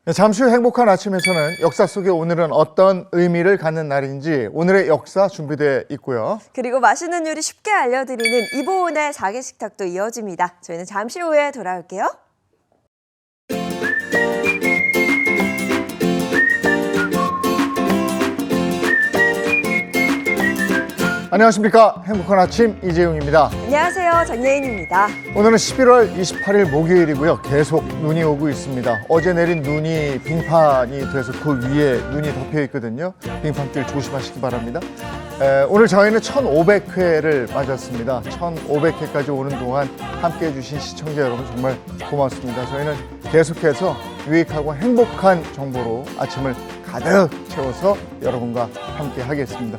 네, 잠시 후 행복한 아침에서는 역사 속에 오늘은 어떤 의미를 갖는 날인지 오늘의 역사 준비되어 있고요. 그리고 맛있는 요리 쉽게 알려드리는 이보은의 사계식탁도 이어집니다. 저희는 잠시 후에 돌아올게요. 안녕하십니까. 행복한 아침 이재용입니다. 안녕하세요. 정예인입니다. 오늘은 11월 28일 목요일이고요. 계속 눈이 오고 있습니다. 어제 내린 눈이 빙판이 돼서 그 위에 눈이 덮여 있거든요. 빙판길 조심하시기 바랍니다. 오늘 저희는 1500회를 맞았습니다. 1500회까지 오는 동안 함께해 주신 시청자 여러분 정말 고맙습니다. 저희는 계속해서 유익하고 행복한 정보로 아침을 가득 채워서 여러분과 함께 하겠습니다.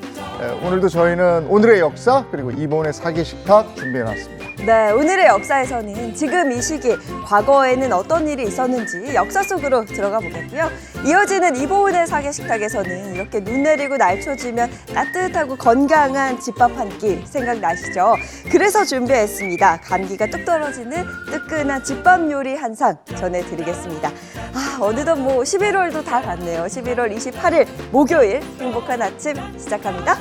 오늘도 저희는 오늘의 역사 그리고 이보은의 사계식탁 준비해놨습니다. 네, 오늘의 역사에서는 지금 이 시기 과거에는 어떤 일이 있었는지 역사 속으로 들어가 보겠고요. 이어지는 이보은의 사계식탁에서는 이렇게 눈 내리고 날쳐지면 따뜻하고 건강한 집밥 한 끼 생각나시죠? 그래서 준비했습니다. 감기가 뚝 떨어지는 뜨끈한 집밥 요리 한 상 전해드리겠습니다. 어느덧 11월도 다 갔네요. 11월 28일 목요일 행복한 아침 시작합니다.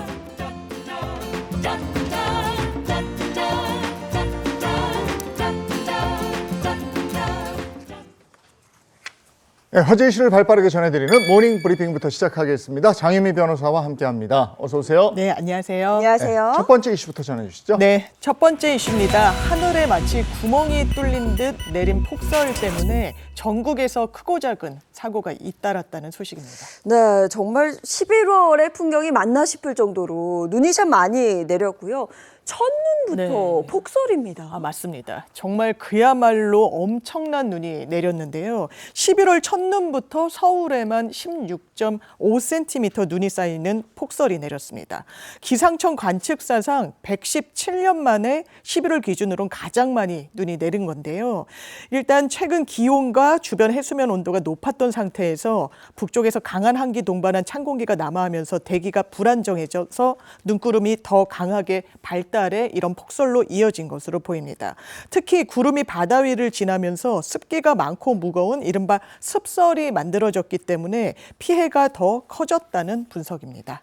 네, 화제 이슈를 발빠르게 전해드리는 모닝 브리핑부터 시작하겠습니다. 장혜미 변호사와 함께합니다. 어서 오세요. 네, 안녕하세요. 안녕하세요. 네, 첫 번째 이슈부터 전해주시죠. 네, 첫 번째 이슈입니다. 하늘에 마치 구멍이 뚫린 듯 내린 폭설 때문에 전국에서 크고 작은 사고가 잇따랐다는 소식입니다. 네, 정말 11월의 풍경이 맞나 싶을 정도로 눈이 참 많이 내렸고요. 첫눈부터 네. 폭설입니다. 맞습니다. 정말 그야말로 엄청난 눈이 내렸는데요. 11월 첫눈부터 서울에만 16.5cm 눈이 쌓이는 폭설이 내렸습니다. 기상청 관측사상 117년 만에 11월 기준으로는 가장 많이 눈이 내린 건데요. 일단 최근 기온과 주변 해수면 온도가 높았던 상태에서 북쪽에서 강한 한기 동반한 찬 공기가 남하하면서 대기가 불안정해져서 눈구름이 더 강하게 발달해 이런 폭설로 이어진 것으로 보입니다. 특히 구름이 바다 위를 지나면서 습기가 많고 무거운 이른바 습설이 만들어졌기 때문에 피해가 더 커졌다는 분석입니다.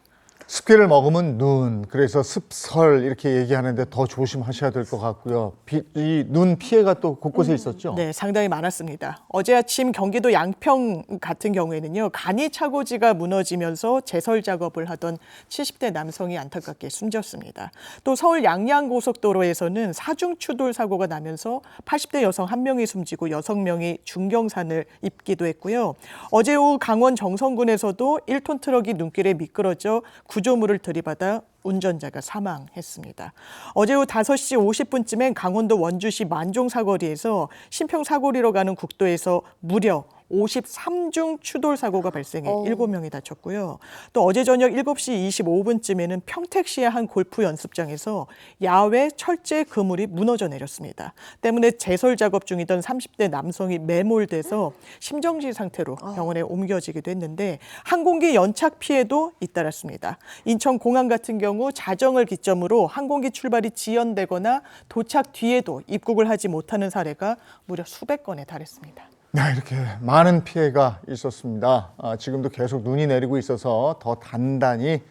습기를 머금은 눈, 그래서 습설 이렇게 얘기하는데 더 조심하셔야 될 것 같고요. 이 눈 피해가 또 곳곳에 있었죠? 네, 상당히 많았습니다. 어제 아침 경기도 양평 같은 경우에는요, 간이 차고지가 무너지면서 제설 작업을 하던 70대 남성이 안타깝게 숨졌습니다. 또 서울 양양고속도로에서는 사중 추돌 사고가 나면서 80대 여성 1명이 숨지고 6명이 중경산을 입기도 했고요. 어제 오후 강원 정선군에서도 1톤 트럭이 눈길에 미끄러져 구조물을 들이받아 운전자가 사망했습니다. 어제 오후 5시 50분쯤엔 강원도 원주시 만종 사거리에서 신평 사거리로 가는 국도에서 무려 53중 추돌 사고가 발생해 7명이 다쳤고요. 또 어제 저녁 7시 25분쯤에는 평택시의 한 골프 연습장에서 야외 철제 그물이 무너져 내렸습니다. 때문에 제설 작업 중이던 30대 남성이 매몰돼서 심정지 상태로 병원에 옮겨지기도 했는데 항공기 연착 피해도 잇따랐습니다. 인천공항 같은 경우 자정을 기점으로 항공기 출발이 지연되거나 도착 뒤에도 입국을 하지 못하는 사례가 무려 수백 건에 달했습니다. 네, 이렇게 많은 피해가 있었습니다. 지금도 계속 눈이 내리고 있어서 더 단단히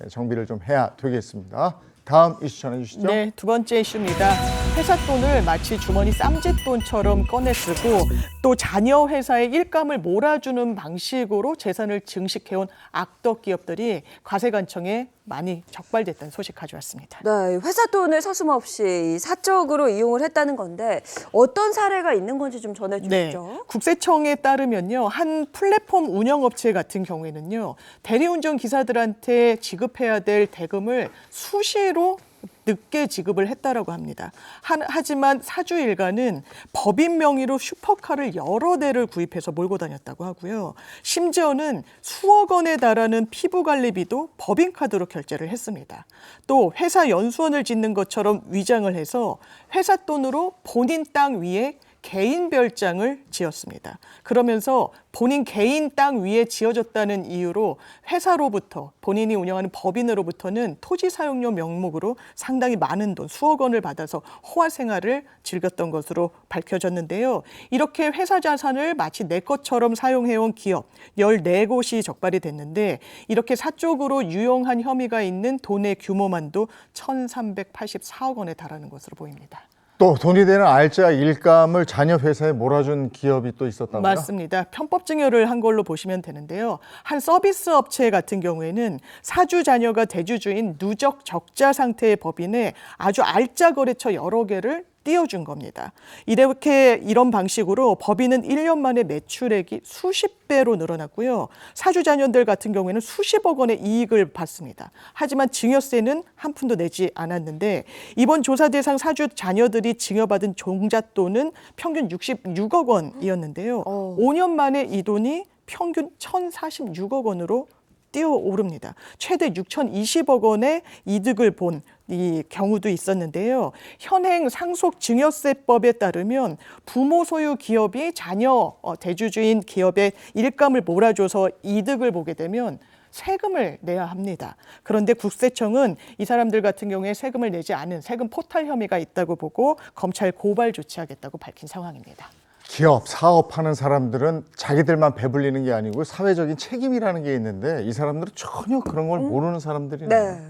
정비를 좀 해야 되겠습니다. 다음 이슈 전해주시죠. 네, 두 번째 이슈입니다. 회사 돈을 마치 주머니 쌈짓돈처럼 꺼내 쓰고 또 자녀 회사의 일감을 몰아주는 방식으로 재산을 증식해온 악덕 기업들이 과세관청에 많이 적발됐다는 소식 가져왔습니다. 네, 회사 돈을 서슴없이 사적으로 이용을 했다는 건데 어떤 사례가 있는 건지 좀 전해주시죠. 네, 국세청에 따르면요, 한 플랫폼 운영업체 같은 경우에는요, 대리운전 기사들한테 지급해야 될 대금을 수시로 늦게 지급을 했다라고 합니다. 하지만 사주 일가는 법인 명의로 슈퍼카를 여러 대를 구입해서 몰고 다녔다고 하고요. 심지어는 수억 원에 달하는 피부관리비도 법인카드로 결제를 했습니다. 또 회사 연수원을 짓는 것처럼 위장을 해서 회사 돈으로 본인 땅 위에 개인 별장을 지었습니다. 그러면서 본인 개인 땅 위에 지어졌다는 이유로 회사로부터 본인이 운영하는 법인으로부터는 토지 사용료 명목으로 상당히 많은 돈, 수억 원을 받아서 호화 생활을 즐겼던 것으로 밝혀졌는데요. 이렇게 회사 자산을 마치 내 것처럼 사용해온 기업 14곳이 적발이 됐는데 이렇게 사적으로 유용한 혐의가 있는 돈의 규모만도 1,384억 원에 달하는 것으로 보입니다. 또 돈이 되는 알짜 일감을 자녀 회사에 몰아준 기업이 또 있었다고요? 맞습니다. 편법 증여를 한 걸로 보시면 되는데요. 한 서비스 업체 같은 경우에는 사주 자녀가 대주주인 누적 적자 상태의 법인에 아주 알짜 거래처 여러 개를 띄워준 겁니다. 이런 방식으로 법인은 1년 만에 매출액이 수십 배로 늘어났고요. 사주 자녀들 같은 경우에는 수십억 원의 이익을 받습니다. 하지만 증여세는 한 푼도 내지 않았는데 이번 조사 대상 사주 자녀들이 증여받은 종잣돈은 평균 66억 원이었는데요. 5년 만에 이 돈이 평균 1,046억 원으로 뛰어오릅니다. 최대 6,020억 원의 이득을 본 이 경우도 있었는데요. 현행 상속증여세법에 따르면 부모 소유 기업이 자녀 대주주인 기업에 일감을 몰아줘서 이득을 보게 되면 세금을 내야 합니다. 그런데 국세청은 이 사람들 같은 경우에 세금을 내지 않은 세금 포탈 혐의가 있다고 보고 검찰 고발 조치하겠다고 밝힌 상황입니다. 기업, 사업하는 사람들은 자기들만 배불리는 게 아니고 사회적인 책임이라는 게 있는데 이 사람들은 전혀 그런 걸 모르는 사람들이네요. 네.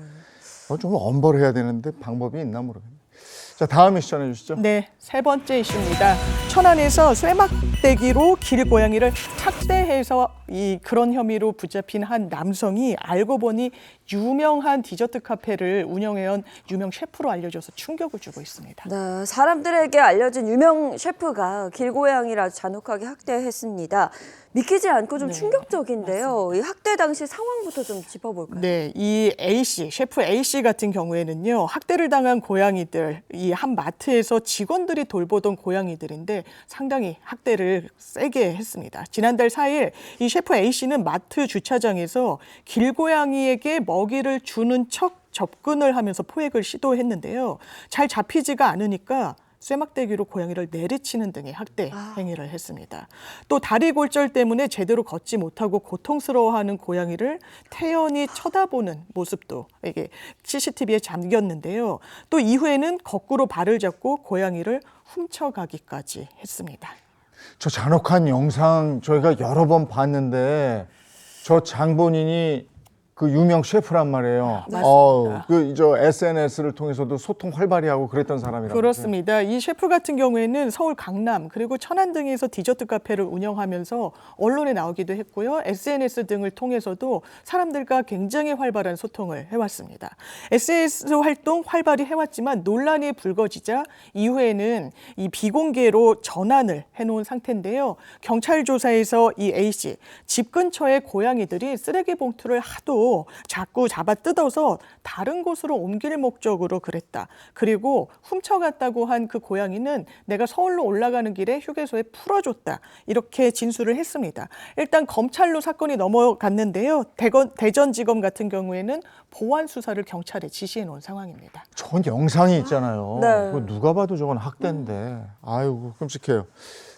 좀 엄벌해야 되는데 방법이 있나 모르겠네요. 자, 다음 이슈 전해주시죠. 네, 세 번째 이슈입니다. 천안에서 쇠막대기로 길고양이를 학대해서 그런 혐의로 붙잡힌 한 남성이 알고 보니 유명한 디저트 카페를 운영해온 유명 셰프로 알려져서 충격을 주고 있습니다. 네, 사람들에게 알려진 유명 셰프가 길고양이를 아주 잔혹하게 학대했습니다. 믿기지 않고 좀 충격적인데요. 이 학대 당시 상황부터 좀 짚어볼까요? 네, 이 A씨, 셰프 A씨 같은 경우에는요, 학대를 당한 고양이들, 이 한 마트에서 직원들이 돌보던 고양이들인데 상당히 학대를 세게 했습니다. 지난달 4일 이 셰프 A씨는 마트 주차장에서 길고양이에게 먹이를 주는 척 접근을 하면서 포획을 시도했는데요. 잘 잡히지가 않으니까 쇠막대기로 고양이를 내리치는 등의 학대 행위를 했습니다. 또 다리 골절 때문에 제대로 걷지 못하고 고통스러워하는 고양이를 태연히 쳐다보는 모습도 이게 CCTV에 담겼는데요. 또 이후에는 거꾸로 발을 잡고 고양이를 훔쳐가기까지 했습니다. 저 잔혹한 영상 저희가 여러 번 봤는데 저 장본인이 그 유명 셰프란 말이에요. 맞습니다. 저 SNS를 통해서도 소통 활발히 하고 그랬던 사람이라고. 그렇습니다. 이 셰프 같은 경우에는 서울 강남 그리고 천안 등에서 디저트 카페를 운영하면서 언론에 나오기도 했고요. SNS 등을 통해서도 사람들과 굉장히 활발한 소통을 해왔습니다. SNS 활동 활발히 해왔지만 논란이 불거지자 이후에는 이 비공개로 전환을 해놓은 상태인데요. 경찰 조사에서 이 A씨 집 근처에 고양이들이 쓰레기 봉투를 하도 자꾸 잡아 뜯어서 다른 곳으로 옮길 목적으로 그랬다. 그리고 훔쳐갔다고 한 그 고양이는 내가 서울로 올라가는 길에 휴게소에 풀어줬다. 이렇게 진술을 했습니다. 일단 검찰로 사건이 넘어갔는데요. 대전지검 같은 경우에는 보완 수사를 경찰에 지시해 놓은 상황입니다. 저건 영상이 있잖아요. 네. 그거 누가 봐도 저건 학대인데. 아이고 끔찍해요.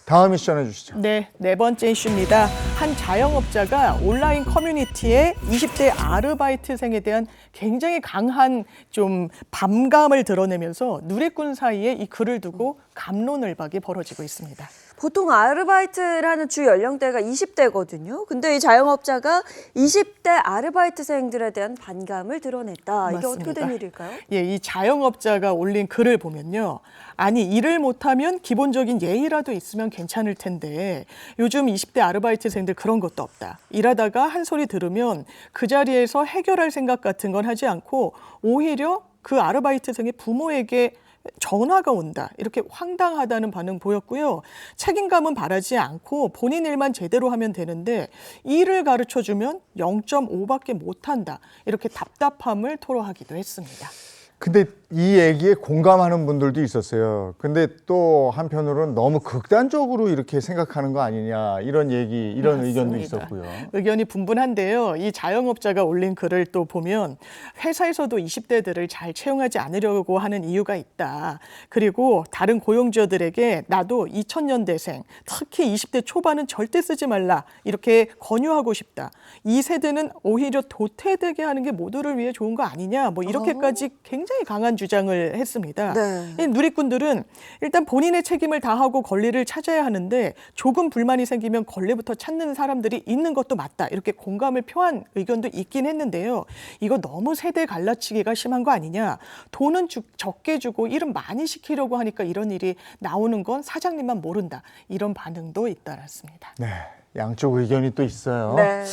다음 이슈 전해주시죠. 네, 네 번째 이슈입니다. 한 자영업자가 온라인 커뮤니티에 20대 아르바이트생에 대한 굉장히 강한 좀 반감을 드러내면서 누리꾼 사이에 이 글을 두고 갑론을박이 벌어지고 있습니다. 보통 아르바이트를 하는 주 연령대가 20대거든요. 근데 이 자영업자가 20대 아르바이트생들에 대한 반감을 드러냈다. 이게 맞습니다. 어떻게 된 일일까요? 예, 이 자영업자가 올린 글을 보면요. 아니, 일을 못하면 기본적인 예의라도 있으면 괜찮을 텐데 요즘 20대 아르바이트생들 그런 것도 없다. 일하다가 한 소리 들으면 그 자리에서 해결할 생각 같은 건 하지 않고 오히려 그 아르바이트생의 부모에게 전화가 온다. 이렇게 황당하다는 반응 보였고요. 책임감은 바라지 않고 본인 일만 제대로 하면 되는데 일을 가르쳐주면 0.5밖에 못한다. 이렇게 답답함을 토로하기도 했습니다. 근데 이 얘기에 공감하는 분들도 있었어요. 근데 또 한편으로는 너무 극단적으로 이렇게 생각하는 거 아니냐 이런 얘기, 이런 의견도 맞습니다. 있었고요. 의견이 분분한데요. 이 자영업자가 올린 글을 또 보면 회사에서도 20대들을 잘 채용하지 않으려고 하는 이유가 있다. 그리고 다른 고용주들에게 나도 2000년대생, 특히 20대 초반은 절대 쓰지 말라. 이렇게 권유하고 싶다. 이 세대는 오히려 도태되게 하는 게 모두를 위해 좋은 거 아니냐. 뭐 이렇게까지 굉장히 강한 주장을 했습니다. 네. 이 누리꾼들은 일단 본인의 책임을 다하고 권리를 찾아야 하는데 조금 불만이 생기면 권리부터 찾는 사람들이 있는 것도 맞다. 이렇게 공감을 표한 의견도 있긴 했는데요. 이거 너무 세대 갈라치기가 심한 거 아니냐. 돈은 적게 주고 일은 많이 시키려고 하니까 이런 일이 나오는 건 사장님만 모른다. 이런 반응도 잇따랐습니다. 네, 양쪽 의견이 또 있어요. 네.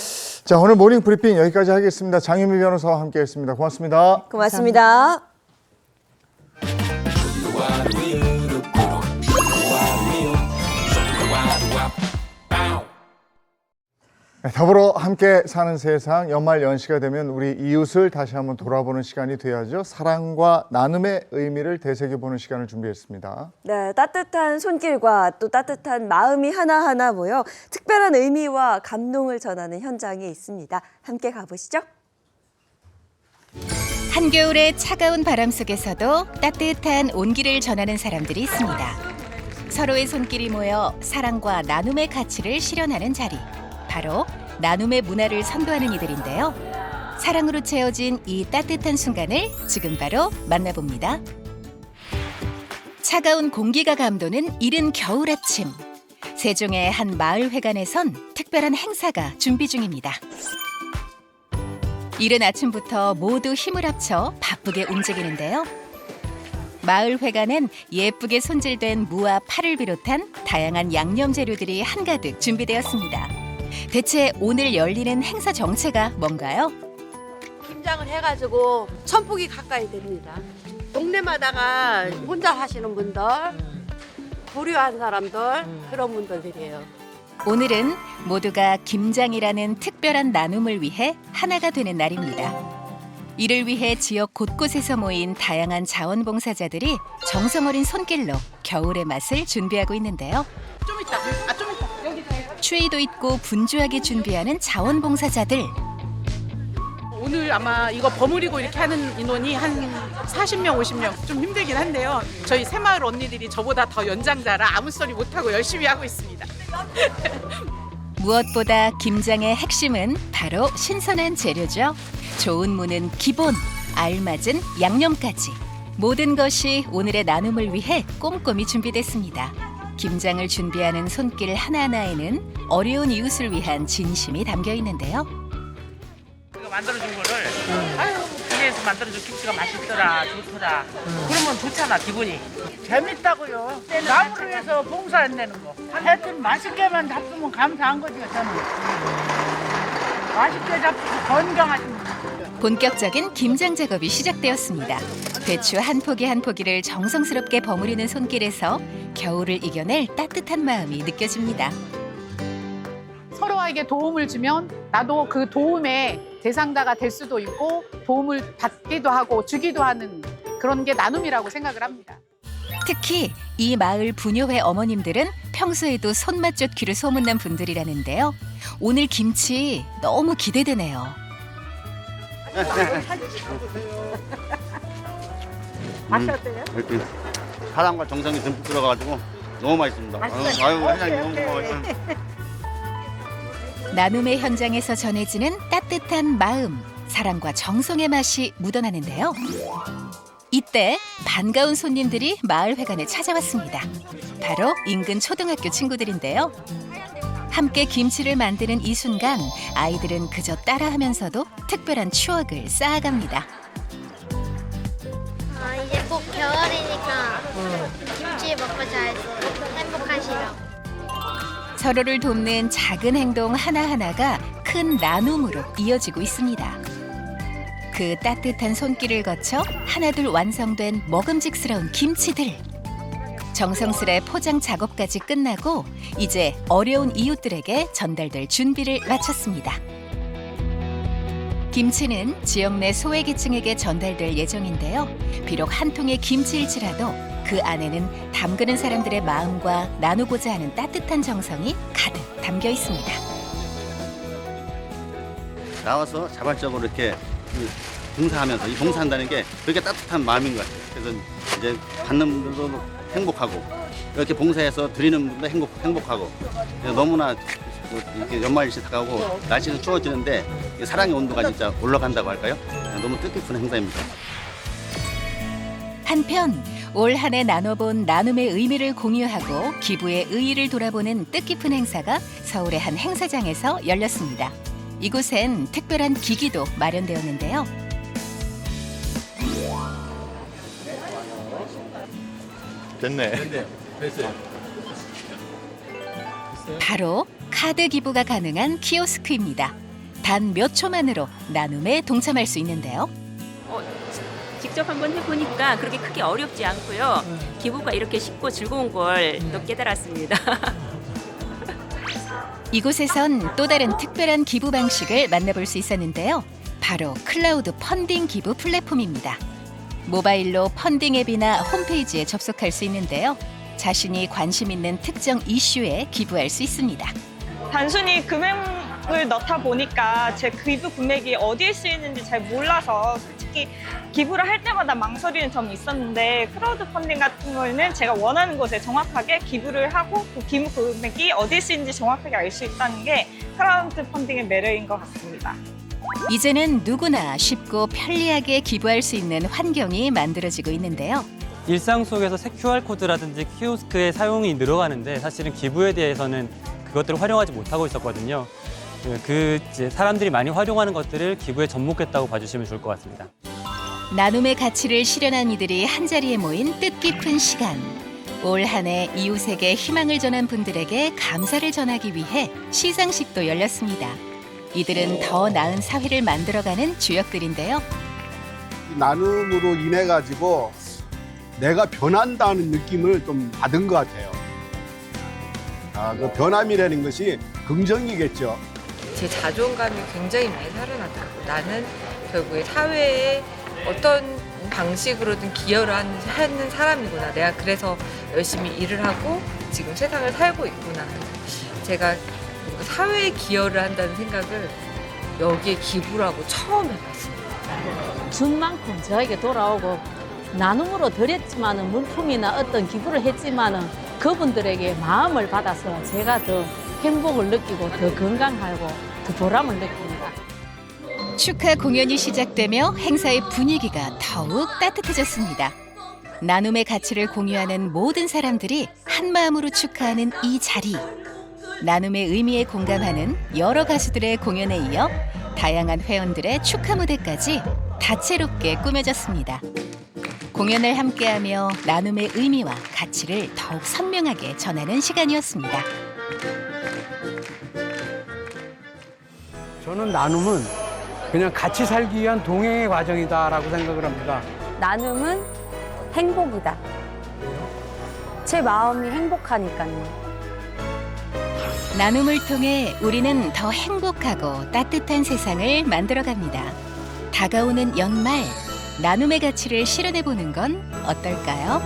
자, 오늘 모닝 브리핑 여기까지 하겠습니다. 장윤미 변호사와 함께했습니다. 고맙습니다. 고맙습니다. 네, 더불어 함께 사는 세상 연말 연시가 되면 우리 이웃을 다시 한번 돌아보는 시간이 돼야죠. 사랑과 나눔의 의미를 되새겨보는 시간을 준비했습니다. 네, 따뜻한 손길과 또 따뜻한 마음이 하나하나 모여 특별한 의미와 감동을 전하는 현장이 있습니다. 함께 가보시죠. 한겨울의 차가운 바람 속에서도 따뜻한 온기를 전하는 사람들이 있습니다. 서로의 손길이 모여 사랑과 나눔의 가치를 실현하는 자리. 바로 나눔의 문화를 선도하는 이들인데요. 사랑으로 채워진 이 따뜻한 순간을 지금 바로 만나봅니다. 차가운 공기가 감도는 이른 겨울 아침. 세종의 한 마을 회관에선 특별한 행사가 준비 중입니다. 이른 아침부터 모두 힘을 합쳐 바쁘게 움직이는데요. 마을 회관엔 예쁘게 손질된 무와 파를 비롯한 다양한 양념 재료들이 한가득 준비되었습니다. 대체 오늘 열리는 행사 정체가 뭔가요? 김장을 해가지고 1000포기 가까이 됩니다. 동네마다가 혼자 하시는 분들, 보류한 사람들, 그런 분들이에요. 오늘은 모두가 김장이라는 특별한 나눔을 위해 하나가 되는 날입니다. 이를 위해 지역 곳곳에서 모인 다양한 자원봉사자들이 정성 어린 손길로 겨울의 맛을 준비하고 있는데요. 좀 이따. 추위도 있고 분주하게 준비하는 자원봉사자들. 오늘 아마 이거 버무리고 이렇게 하는 인원이 한 40명, 50명 좀 힘들긴 한데요. 저희 새마을 언니들이 저보다 더 연장자라 아무 소리 못하고 열심히 하고 있습니다. 무엇보다 김장의 핵심은 바로 신선한 재료죠. 좋은 무는 기본, 알맞은 양념까지. 모든 것이 오늘의 나눔을 위해 꼼꼼히 준비됐습니다. 김장을 준비하는 손길 하나하나에는 어려운 이웃을 위한 진심이 담겨 있는데요. 이거 만들어준 거를 아유 기계에서 만들어준 김치가 맛있더라 좋더라 그러면 좋잖아 기분이 재밌다고요. 나무를 위해서 봉사한다는 거. 하여튼 맛있게만 잡수면 감사한 거죠, 저는. 맛있게 잡수고 건강하십니다. 본격적인 김장 작업이 시작되었습니다. 배추 한 포기 한 포기를 정성스럽게 버무리는 손길에서 겨울을 이겨낼 따뜻한 마음이 느껴집니다. 서로에게 도움을 주면 나도 그 도움의 대상자가 될 수도 있고 도움을 받기도 하고 주기도 하는 그런 게 나눔이라고 생각을 합니다. 특히 이 마을 부녀회 어머님들은 평소에도 손맛 좋기로 소문난 분들이라는데요. 오늘 김치 너무 기대되네요. 맛이 어때요? 사랑과 정성이 듬뿍 들어가가지고 너무 맛있습니다. 아유, 회장님 너무 고마워요. 나눔의 현장에서 전해지는 따뜻한 마음, 사랑과 정성의 맛이 묻어나는데요. 이때 반가운 손님들이 마을 회관에 찾아왔습니다. 바로 인근 초등학교 친구들인데요. 함께 김치를 만드는 이 순간 아이들은 그저 따라하면서도 특별한 추억을 쌓아갑니다. 이제 곧 겨울이니까 김치 먹고 잘 행복하시라고. 서로를 돕는 작은 행동 하나하나가 큰 나눔으로 이어지고 있습니다. 그 따뜻한 손길을 거쳐 하나둘 완성된 먹음직스러운 김치들. 정성스레 포장 작업까지 끝나고 이제 어려운 이웃들에게 전달될 준비를 마쳤습니다. 김치는 지역 내 소외계층에게 전달될 예정인데요. 비록 한 통의 김치일지라도 그 안에는 담그는 사람들의 마음과 나누고자 하는 따뜻한 정성이 가득 담겨 있습니다. 나와서 자발적으로 이렇게 봉사하면서 이 봉사한다는 게 그렇게 따뜻한 마음인 것 같아요. 그래서 이제 받는 분들도 행복하고 이렇게 봉사해서 드리는 분들도 행복하고 너무나 이렇게 연말일시 다가오고 날씨는 추워지는데 사랑의 온도가 진짜 올라간다고 할까요? 너무 뜻깊은 행사입니다. 한편 올 한 해 나눠본 나눔의 의미를 공유하고 기부의 의의를 돌아보는 뜻깊은 행사가 서울의 한 행사장에서 열렸습니다. 이곳엔 특별한 기기도 마련되었는데요. 됐네. 바로 카드 기부가 가능한 키오스크입니다. 단 몇 초만으로 나눔에 동참할 수 있는데요. 직접 한번 해보니까 그렇게 크게 어렵지 않고요. 기부가 이렇게 쉽고 즐거운 걸 또 깨달았습니다. 이곳에선 또 다른 특별한 기부 방식을 만나볼 수 있었는데요. 바로 클라우드 펀딩 기부 플랫폼입니다. 모바일로 펀딩 앱이나 홈페이지에 접속할 수 있는데요. 자신이 관심 있는 특정 이슈에 기부할 수 있습니다. 단순히 금액을 넣다 보니까 제 기부 금액이 어디에 쓰이는지 잘 몰라서 솔직히 기부를 할 때마다 망설이는 점이 있었는데 크라우드 펀딩 같은 경우에는 제가 원하는 곳에 정확하게 기부를 하고 그 기부 금액이 어디에 쓰이는지 정확하게 알 수 있다는 게 크라우드 펀딩의 매력인 것 같습니다. 이제는 누구나 쉽고 편리하게 기부할 수 있는 환경이 만들어지고 있는데요. 일상 속에서 새 QR코드라든지 키오스크의 사용이 늘어가는데 사실은 기부에 대해서는 그것들을 활용하지 못하고 있었거든요. 이제 사람들이 많이 활용하는 것들을 기부에 접목했다고 봐주시면 좋을 것 같습니다. 나눔의 가치를 실현한 이들이 한자리에 모인 뜻깊은 시간. 올 한 해 이웃에게 희망을 전한 분들에게 감사를 전하기 위해 시상식도 열렸습니다. 이들은 더 나은 사회를 만들어가는 주역들인데요. 나눔으로 인해 가지고 내가 변한다는 느낌을 좀 받은 것 같아요. 그 변함이라는 것이 긍정이겠죠. 제 자존감이 굉장히 많이 살아나더라고요. 나는 결국에 사회에 어떤 방식으로든 기여를 하는 사람이구나. 내가 그래서 열심히 일을 하고 지금 세상을 살고 있구나. 제가 사회에 기여를 한다는 생각을 여기에 기부를 하고 처음 해봤어요. 준 만큼 저에게 돌아오고 나눔으로 드렸지만은 물품이나 어떤 기부를 했지만은 그분들에게 마음을 받아서 제가 더 행복을 느끼고 더 건강하고 더 보람을 느낍니다. 축하 공연이 시작되며 행사의 분위기가 더욱 따뜻해졌습니다. 나눔의 가치를 공유하는 모든 사람들이 한 마음으로 축하하는 이 자리. 나눔의 의미에 공감하는 여러 가수들의 공연에 이어 다양한 회원들의 축하 무대까지 다채롭게 꾸며졌습니다. 공연을 함께하며 나눔의 의미와 가치를 더욱 선명하게 전하는 시간이었습니다. 저는 나눔은 그냥 같이 살기 위한 동행의 과정이다라고 생각을 합니다. 나눔은 행복이다. 제 마음이 행복하니까요. 나눔을 통해 우리는 더 행복하고 따뜻한 세상을 만들어갑니다. 다가오는 연말, 나눔의 가치를 실현해보는 건 어떨까요?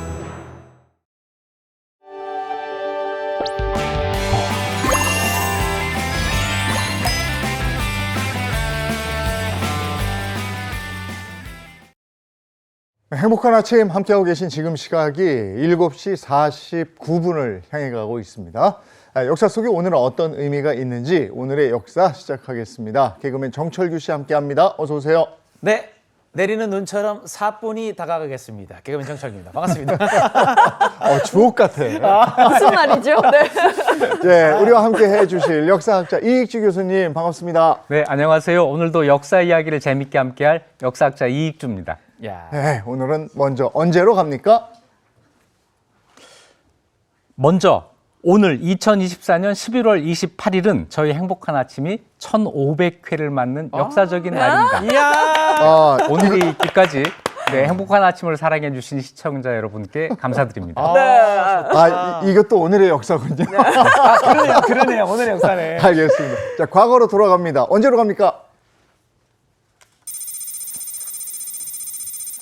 행복한 아침 함께하고 계신 지금 시각이 7시 49분을 향해 가고 있습니다. 역사 속에 오늘은 어떤 의미가 있는지 오늘의 역사 시작하겠습니다. 개그맨 정철규 씨 함께합니다. 어서 오세요. 네, 내리는 눈처럼 사뿐히 다가가겠습니다. 개그맨 정철규입니다. 반갑습니다. 주옥 같아. 무슨 말이죠? 네. 네, 우리와 함께 해주실 역사학자 이익주 교수님 반갑습니다. 네, 안녕하세요. 오늘도 역사 이야기를 재밌게 함께할 역사학자 이익주입니다. 네, 오늘은 먼저 언제로 갑니까? 먼저 오늘 2024년 11월 28일은 저희 행복한 아침이 1500회를 맞는 역사적인 날입니다. 이야! 오늘이 있기까지 행복한 아침을 사랑해 주신 시청자 여러분께 감사드립니다. 이것도 오늘의 역사군요. 그러네요. 오늘의 역사네. 알겠습니다. 자, 과거로 돌아갑니다. 언제로 갑니까?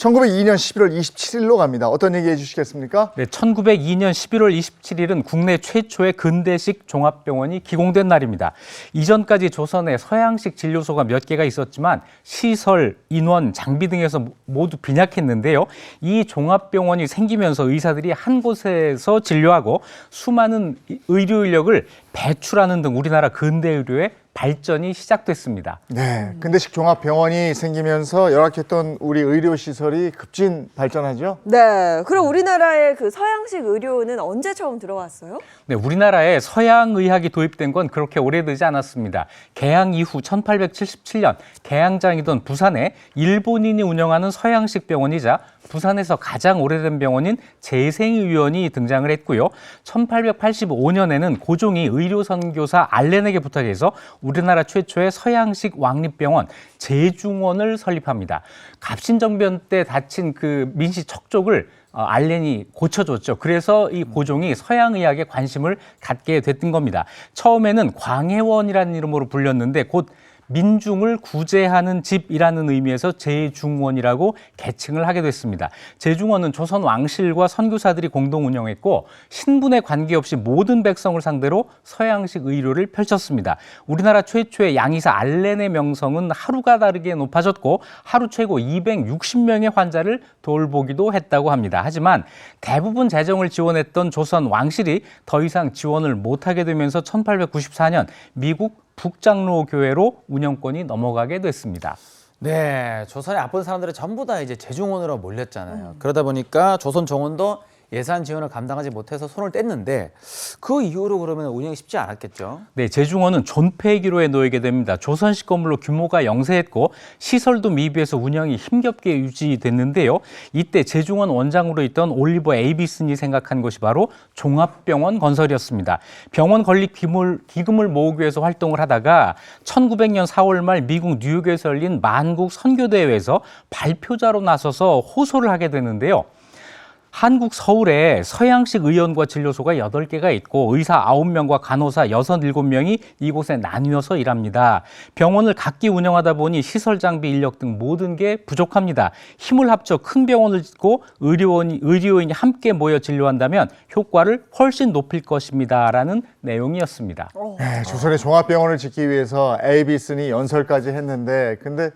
1902년 11월 27일로 갑니다. 어떤 얘기 해주시겠습니까? 네, 1902년 11월 27일은 국내 최초의 근대식 종합병원이 기공된 날입니다. 이전까지 조선에 서양식 진료소가 몇 개가 있었지만 시설, 인원, 장비 등에서 모두 빈약했는데요. 이 종합병원이 생기면서 의사들이 한 곳에서 진료하고 수많은 의료 인력을 배출하는 등 우리나라 근대 의료의 발전이 시작됐습니다. 네, 근대식 종합병원이 생기면서 열악했던 우리 의료시설이 급진 발전하죠? 네, 그럼 우리나라의 그 서양식 의료는 언제 처음 들어왔어요? 네, 우리나라에 서양 의학이 도입된 건 그렇게 오래되지 않았습니다. 개항 이후 1877년 개항장이던 부산에 일본인이 운영하는 서양식 병원이자 부산에서 가장 오래된 병원인 재생의원이 등장을 했고요. 1885년에는 고종이 의료선교사 알렌에게 부탁해서 우리나라 최초의 서양식 왕립병원 제중원을 설립합니다. 갑신정변 때 다친 그 민씨 척족을 알렌이 고쳐줬죠. 그래서 이 고종이 서양의학에 관심을 갖게 됐던 겁니다. 처음에는 광해원이라는 이름으로 불렸는데 곧 민중을 구제하는 집이라는 의미에서 제중원이라고 개칭을 하게 됐습니다. 제중원은 조선 왕실과 선교사들이 공동 운영했고 신분에 관계없이 모든 백성을 상대로 서양식 의료를 펼쳤습니다. 우리나라 최초의 양의사 알렌의 명성은 하루가 다르게 높아졌고 하루 최고 260명의 환자를 돌보기도 했다고 합니다. 하지만 대부분 재정을 지원했던 조선 왕실이 더 이상 지원을 못하게 되면서 1894년 미국 북장로 교회로 운영권이 넘어가게 됐습니다. 네, 조선의 아픈 사람들이 전부 다 이제 제중원으로 몰렸잖아요. 그러다 보니까 조선 정원도 예산 지원을 감당하지 못해서 손을 뗐는데 그 이후로 그러면 운영이 쉽지 않았겠죠? 네, 제중원은 존폐기로에 놓이게 됩니다. 조선식 건물로 규모가 영세했고 시설도 미비해서 운영이 힘겹게 유지됐는데요. 이때 제중원 원장으로 있던 올리버 에이비슨이 생각한 것이 바로 종합병원 건설이었습니다. 병원 건립 기금을 모으기 위해서 활동을 하다가 1900년 4월 말 미국 뉴욕에서 열린 만국 선교대회에서 발표자로 나서서 호소를 하게 되는데요. 한국 서울에 서양식 의원과 진료소가 8개가 있고 의사 9명과 간호사 6, 7명이 이곳에 나뉘어서 일합니다. 병원을 각기 운영하다 보니 시설, 장비, 인력 등 모든 게 부족합니다. 힘을 합쳐 큰 병원을 짓고 의료인이 함께 모여 진료한다면 효과를 훨씬 높일 것입니다라는 내용이었습니다. 네, 조선의 종합병원을 짓기 위해서 에이비슨이 연설까지 했는데 근데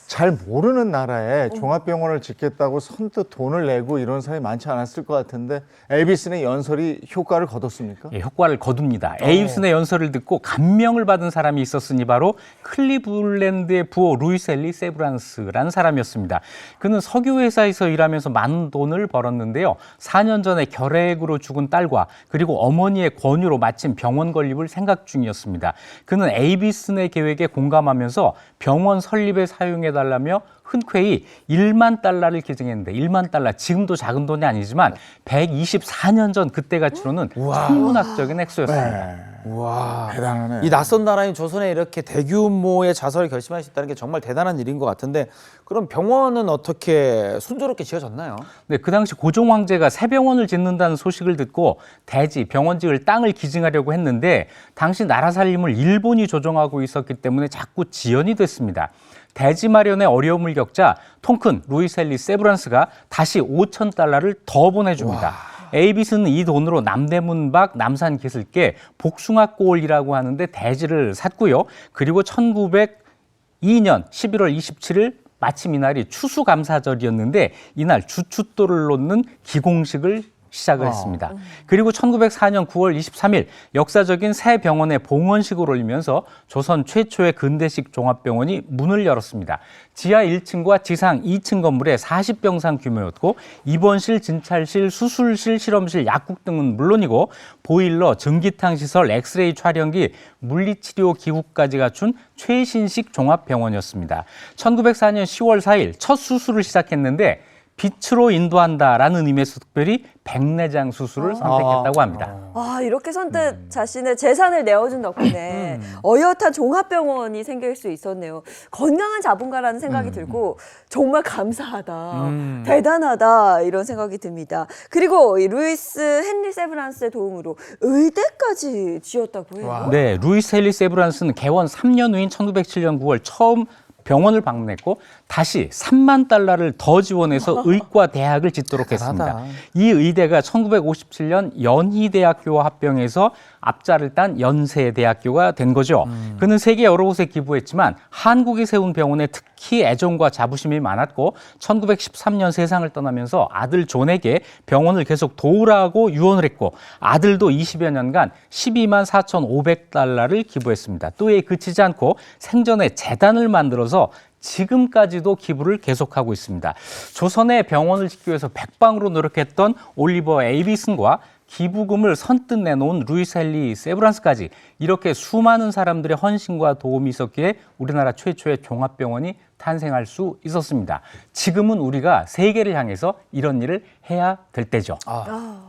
잘 모르는 나라에 종합병원을 짓겠다고 선뜻 돈을 내고 이런 사람이 많지 않았을 것 같은데 에이비슨의 연설이 효과를 거뒀습니까? 예, 효과를 거둡니다. 에이비슨의 연설을 듣고 감명을 받은 사람이 있었으니 바로 클리블랜드의 부호 루이스 헨리 세브란스라는 사람이었습니다. 그는 석유회사에서 일하면서 많은 돈을 벌었는데요. 4년 전에 결핵으로 죽은 딸과 그리고 어머니의 권유로 마침 병원 건립을 생각 중이었습니다. 그는 에이비슨의 계획에 공감하면서 병원 설립에 사용해 달라며 흔쾌히 1만 달러를 기증했는데 1만 달러 지금도 작은 돈이 아니지만 124년 전 그때 가치로는 천문학적인 액수였습니다. 우와, 대단하네. 이 낯선 나라인 조선에 이렇게 대규모의 자살을 결심할 수 있다는 게 정말 대단한 일인 것 같은데 그럼 병원은 어떻게 순조롭게 지어졌나요? 네, 그 당시 고종 황제가 새 병원을 짓는다는 소식을 듣고 대지 병원 지을 땅을 기증하려고 했는데 당시 나라 살림을 일본이 조종하고 있었기 때문에 자꾸 지연이 됐습니다. 대지 마련에 어려움을 겪자 통큰 루이스 헨리 세브란스가 다시 5,000달러를 더 보내줍니다. 에이비스는 이 돈으로 남대문 밖 남산 기슭에 복숭아골이라고 하는데 대지를 샀고요. 그리고 1902년 11월 27일 마침 이날이 추수감사절이었는데 이날 주춧돌을 놓는 기공식을 시작을 했습니다. 그리고 1904년 9월 23일 역사적인 새 병원의 봉헌식을 올리면서 조선 최초의 근대식 종합병원이 문을 열었습니다. 지하 1층과 지상 2층 건물에 40병상 규모였고 입원실, 진찰실, 수술실, 실험실, 약국 등은 물론이고 보일러, 전기탕 시설, 엑스레이 촬영기, 물리치료 기구까지 갖춘 최신식 종합병원이었습니다. 1904년 10월 4일 첫 수술을 시작했는데 빛으로 인도한다라는 의미에서 특별히 백내장 수술을 선택했다고 합니다. 아, 이렇게 선뜻 자신의 재산을 내어준 덕분에 어엿한 종합병원이 생길 수 있었네요. 건강한 자본가라는 생각이 들고 정말 감사하다, 대단하다 이런 생각이 듭니다. 그리고 이 루이스 헨리 세브란스의 도움으로 의대까지 지었다고 해요. 네, 루이스 헨리 세브란스는 개원 3년 후인 1907년 9월 처음 병원을 방문했고 다시 3만 달러를 더 지원해서 의과 대학을 짓도록 했습니다. 이 의대가 1957년 연희대학교와 합병해서 앞자를 딴 연세대학교가 된 거죠. 그는 세계 여러 곳에 기부했지만 한국이 세운 병원에 특히 애정과 자부심이 많았고 1913년 세상을 떠나면서 아들 존에게 병원을 계속 도우라고 유언을 했고 아들도 20여 년간 12만 4,500달러를 기부했습니다. 또 이에 그치지 않고 생전에 재단을 만들어서 지금까지도 기부를 계속하고 있습니다. 조선에 병원을 짓기 위해서 백방으로 노력했던 올리버 에이비슨과 기부금을 선뜻 내놓은 루이스 헨리 세브란스까지 이렇게 수많은 사람들의 헌신과 도움이 있었기에 우리나라 최초의 종합병원이 탄생할 수 있었습니다. 지금은 우리가 세계를 향해서 이런 일을 해야 될 때죠.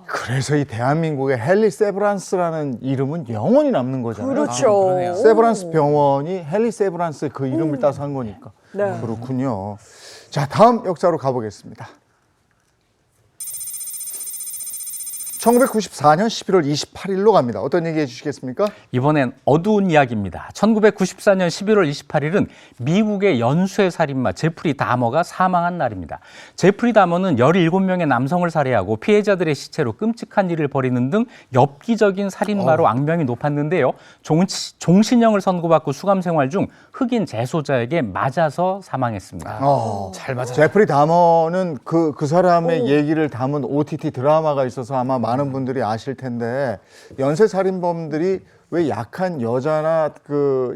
그래서 이 대한민국의 헨리 세브란스라는 이름은 영원히 남는 거잖아요. 그렇죠. 세브란스 병원이 헨리 세브란스 그 이름을 따서 한 거니까. 네. 그렇군요. 자, 다음 역사로 가보겠습니다. 1994년 11월 28일로 갑니다. 어떤 얘기 해주시겠습니까? 이번엔 어두운 이야기입니다. 1994년 11월 28일은 미국의 연쇄 살인마 제프리 다머가 사망한 날입니다. 제프리 다머는 17명의 남성을 살해하고 피해자들의 시체로 끔찍한 일을 벌이는 등 엽기적인 살인마로 악명이 높았는데요. 종신형을 선고받고 수감 생활 중 흑인 재소자에게 맞아서 사망했습니다. 잘 맞았어요. 제프리 다머는 그 사람의 얘기를 담은 OTT 드라마가 있어서 아마 많은 분들이 아실 텐데 연쇄 살인범들이 왜 약한 여자나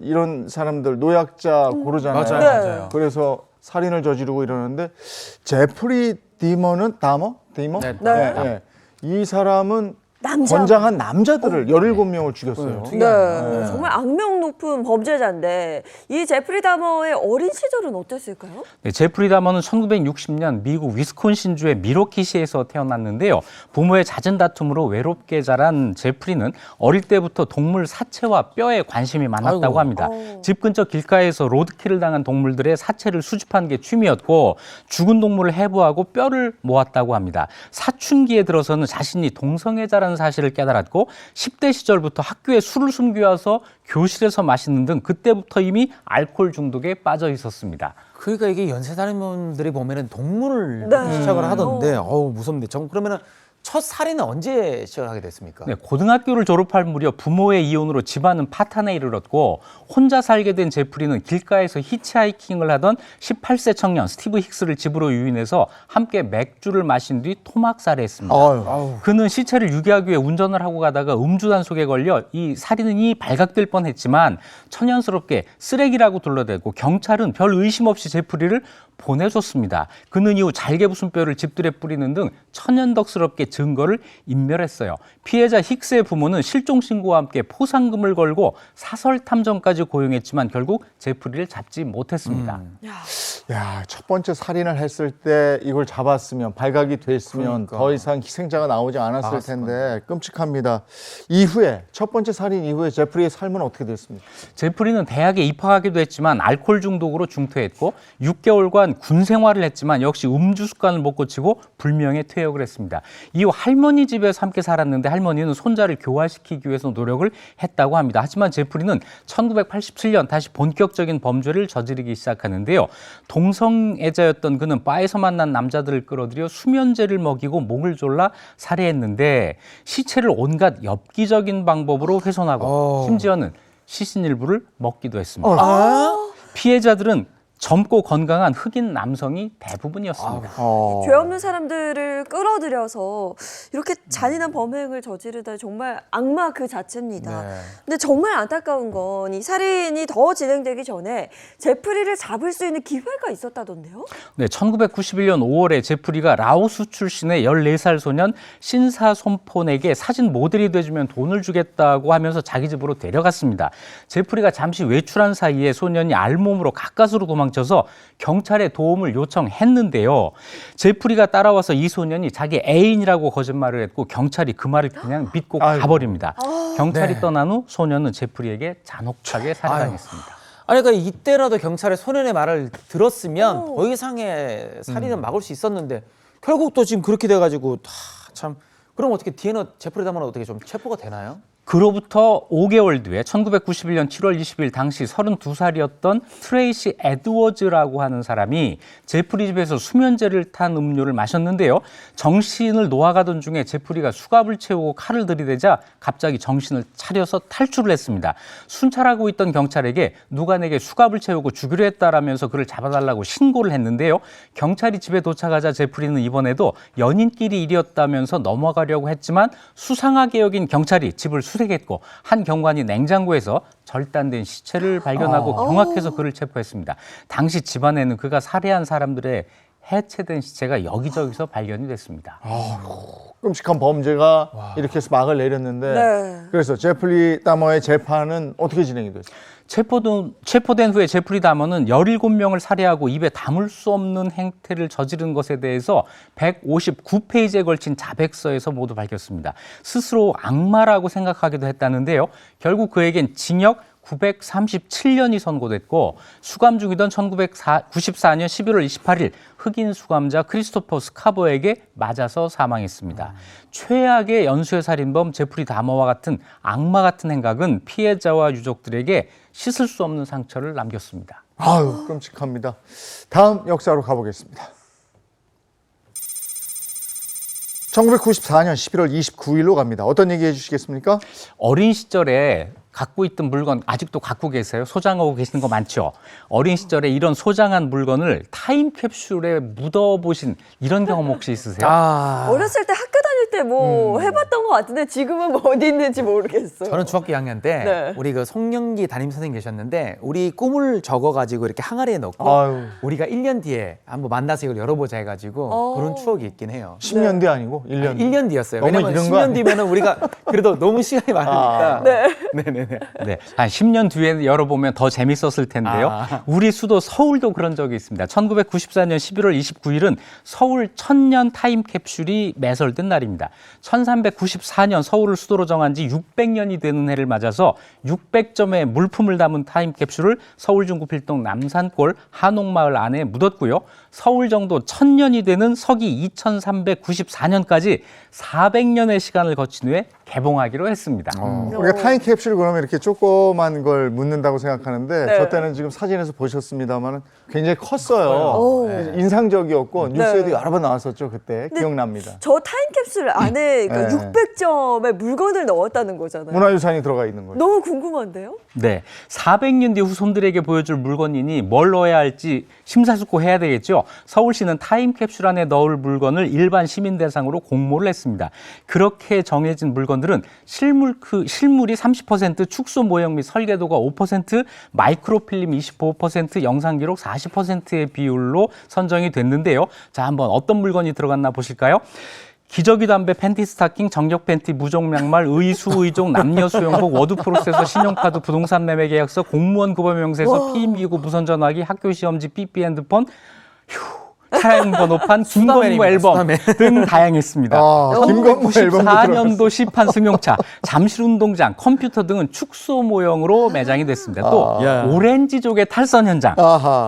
이런 사람들 노약자 고르잖아요. 맞아요. 그래서 살인을 저지르고 이러는데 제프리 다머? 네. 이 사람은 건장한 남자들을 17명을 죽였어요. 네. 정말 악명 높은 범죄자인데 이 제프리 다머의 어린 시절은 어땠을까요? 네, 제프리 다머는 1960년 미국 위스콘신주의 미러키시에서 태어났는데요. 부모의 잦은 다툼으로 외롭게 자란 제프리는 어릴 때부터 동물 사체와 뼈에 관심이 많았다고 합니다. 집 근처 길가에서 로드킬을 당한 동물들의 사체를 수집하는 게 취미였고 죽은 동물을 해부하고 뼈를 모았다고 합니다. 사춘기에 들어서는 자신이 동성애자라는 사실을 깨달았고 10대 시절부터 학교에 술을 숨겨와서 교실에서 마시는 등 그때부터 이미 알코올 중독에 빠져 있었습니다. 그러니까 이게 연쇄살인범들이 보면은 동물을 시작을 하던데, 무섭네. 그러면은 첫 살인은 언제 시작하게 됐습니까? 네, 고등학교를 졸업할 무렵 부모의 이혼으로 집안은 파탄에 이르렀고 혼자 살게 된 제프리는 길가에서 히치하이킹을 하던 18세 청년 스티브 힉스를 집으로 유인해서 함께 맥주를 마신 뒤 토막살해했습니다. 그는 시체를 유기하기 위해 운전을 하고 가다가 음주 단속에 걸려 이 살인이 발각될 뻔했지만 천연스럽게 쓰레기라고 둘러대고 경찰은 별 의심 없이 제프리를 보내줬습니다. 그는 이후 잘개부순 뼈를 집들에 뿌리는 등 천연덕스럽게 증거를 인멸했어요. 피해자 힉스의 부모는 실종 신고와 함께 포상금을 걸고 사설 탐정까지 고용했지만 결국 제프리를 잡지 못했습니다. 야, 첫 번째 살인을 했을 때 이걸 잡았으면 발각이 됐으면 더 이상 희생자가 나오지 않았을 텐데 끔찍합니다. 이후에 첫 번째 살인 이후에 제프리의 삶은 어떻게 됐습니까? 제프리는 대학에 입학하기도 했지만 알코올 중독으로 중퇴했고 6개월간 군 생활을 했지만 역시 음주 습관을 못 고치고 불명예 퇴역을 했습니다. 이후 할머니 집에서 함께 살았는데 할머니는 손자를 교화시키기 위해서 노력을 했다고 합니다. 하지만 제프리는 1987년 다시 본격적인 범죄를 저지르기 시작하는데요. 동성애자였던 그는 바에서 만난 남자들을 끌어들여 수면제를 먹이고 목을 졸라 살해했는데 시체를 온갖 엽기적인 방법으로 훼손하고 심지어는 시신 일부를 먹기도 했습니다. 피해자들은 젊고 건강한 흑인 남성이 대부분이었습니다. 죄 없는 사람들을 끌어들여서 이렇게 잔인한 범행을 저지르다 정말 악마 그 자체입니다. 근데 정말 안타까운 건 이 살인이 더 진행되기 전에 제프리를 잡을 수 있는 기회가 있었다던데요? 네, 1991년 5월에 제프리가 라오스 출신의 14살 소년 신사손폰에게 사진 모델이 돼주면 돈을 주겠다고 하면서 자기 집으로 데려갔습니다. 제프리가 잠시 외출한 사이에 소년이 알몸으로 가까스로 도망쳐서 경찰에 도움을 요청했는데요. 제프리가 따라와서 이 소년이 자기 애인이라고 거짓말을 했고 경찰이 그 말을 그냥 믿고 가버립니다. 경찰이 떠난 후 소년은 제프리에게 잔혹하게 살해당했습니다. 그러니까 이때라도 경찰의 소년의 말을 들었으면 더 이상의 살인은 막을 수 있었는데 결국 또 지금 그렇게 돼가지고 참. 그럼 어떻게 뒤에는 제프리 다머는 어떻게 좀 체포가 되나요? 그로부터 5개월 뒤에 1991년 7월 20일 당시 32살이었던 트레이시 에드워즈라고 하는 사람이 제프리 집에서 수면제를 탄 음료를 마셨는데요. 정신을 놓아가던 중에 제프리가 수갑을 채우고 칼을 들이대자 갑자기 정신을 차려서 탈출을 했습니다. 순찰하고 있던 경찰에게 누가 내게 수갑을 채우고 죽이려 했다라면서 그를 잡아달라고 신고를 했는데요. 경찰이 집에 도착하자 제프리는 이번에도 연인끼리 일이었다면서 넘어가려고 했지만 수상하게 여긴 경찰이 집을 수색했고 한 경관이 냉장고에서 절단된 시체를 발견하고 경악해서 그를 체포했습니다. 당시 집안에는 그가 살해한 사람들의 해체된 시체가 여기저기서 발견이 됐습니다. 끔찍한 범죄가 이렇게 해서 막을 내렸는데 네. 그래서 제프리 다머의 재판은 어떻게 진행이 됐어요? 체포된 후에 제프리 다머는 17명을 살해하고 입에 담을 수 없는 행태를 저지른 것에 대해서 159페이지에 걸친 자백서에서 모두 밝혔습니다. 스스로 악마라고 생각하기도 했다는데요. 결국 그에겐 징역 937년이 선고됐고 수감 중이던 1994년 11월 28일 흑인 수감자 크리스토퍼 스카버에게 맞아서 사망했습니다. 최악의 연쇄 살인범 제프리 다머와 같은 악마 같은 행각은 피해자와 유족들에게 씻을 수 없는 상처를 남겼습니다. 아유, 끔찍합니다. 다음 역사로 가보겠습니다. 1994년 11월 29일로 갑니다. 어떤 얘기 해주시겠습니까? 어린 시절에 갖고 있던 물건 아직도 갖고 계세요? 소장하고 계시는 거 많죠? 어린 시절에 이런 소장한 물건을 타임캡슐에 묻어보신 이런 경험 혹시 있으세요? 어렸을 때 학교 다닐 때 뭐 해봤던 것 같은데 지금은 뭐 어디 있는지 모르겠어요. 저는 중학교 2학년 때 네. 우리 그 송영기 담임 선생님 계셨는데 우리 꿈을 적어가지고 이렇게 항아리에 넣고 아유. 우리가 1년 뒤에 한번 만나서 이걸 열어보자 해가지고 그런 추억이 있긴 해요. 10년 뒤 아니고 1년 뒤. 1년 뒤였어요. 너무 왜냐면 이른 거 10년 아니에요? 뒤면은 우리가 그래도 너무 시간이 많으니까. 네네네. 네, 한 10년 뒤에 열어보면 더 재밌었을 텐데요. 우리 수도 서울도 그런 적이 있습니다. 1994년 11월 29일은 서울 천년 타임캡슐이 매설된 날입니다. 1394년 서울을 수도로 정한 지 600년이 되는 해를 맞아서 600점의 물품을 담은 타임캡슐을 서울 중구 필동 남산골 한옥마을 안에 묻었고요. 서울 정도 1000년이 되는 서기 2394년까지 400년의 시간을 거친 후에 개봉하기로 했습니다. 우리가 타임캡슐 그러면 이렇게 조그만 걸 묻는다고 생각하는데 네. 저 때는 지금 사진에서 보셨습니다만 굉장히 컸어요. 네. 인상적이었고 뉴스에도 여러 번 나왔었죠. 그때 기억납니다. 저 타임캡슐 안에 그 네. 600점의 물건을 넣었다는 거잖아요. 문화유산이 들어가 있는 거죠. 너무 궁금한데요? 네, 400년 뒤 후손들에게 보여줄 물건이니 뭘 넣어야 할지 심사숙고해야 되겠죠. 서울시는 타임캡슐 안에 넣을 물건을 일반 시민 대상으로 공모를 했습니다. 그렇게 정해진 물건들은 실물이 30%, 축소 모형 및 설계도가 5%, 마이크로필름 25%, 영상기록 40%의 비율로 선정이 됐는데요. 자, 한번 어떤 물건이 들어갔나 보실까요? 기저귀, 담배, 팬티, 스타킹, 정력 팬티, 무종 양말, 의수, 의종, 남녀 수영복, 워드 프로세서, 신용카드, 부동산 매매 계약서, 공무원 급여 명세서, 피임기구, 무선전화기, 학교 시험지, 삐삐 핸드폰, 사연 번호판, 김건모 앨범 등 다양했습니다. 김건모 앨범도 1994년도 시판 승용차, 잠실운동장, 컴퓨터 등은 축소 모형으로 매장이 됐습니다. 또 오렌지족의 탈선 현장,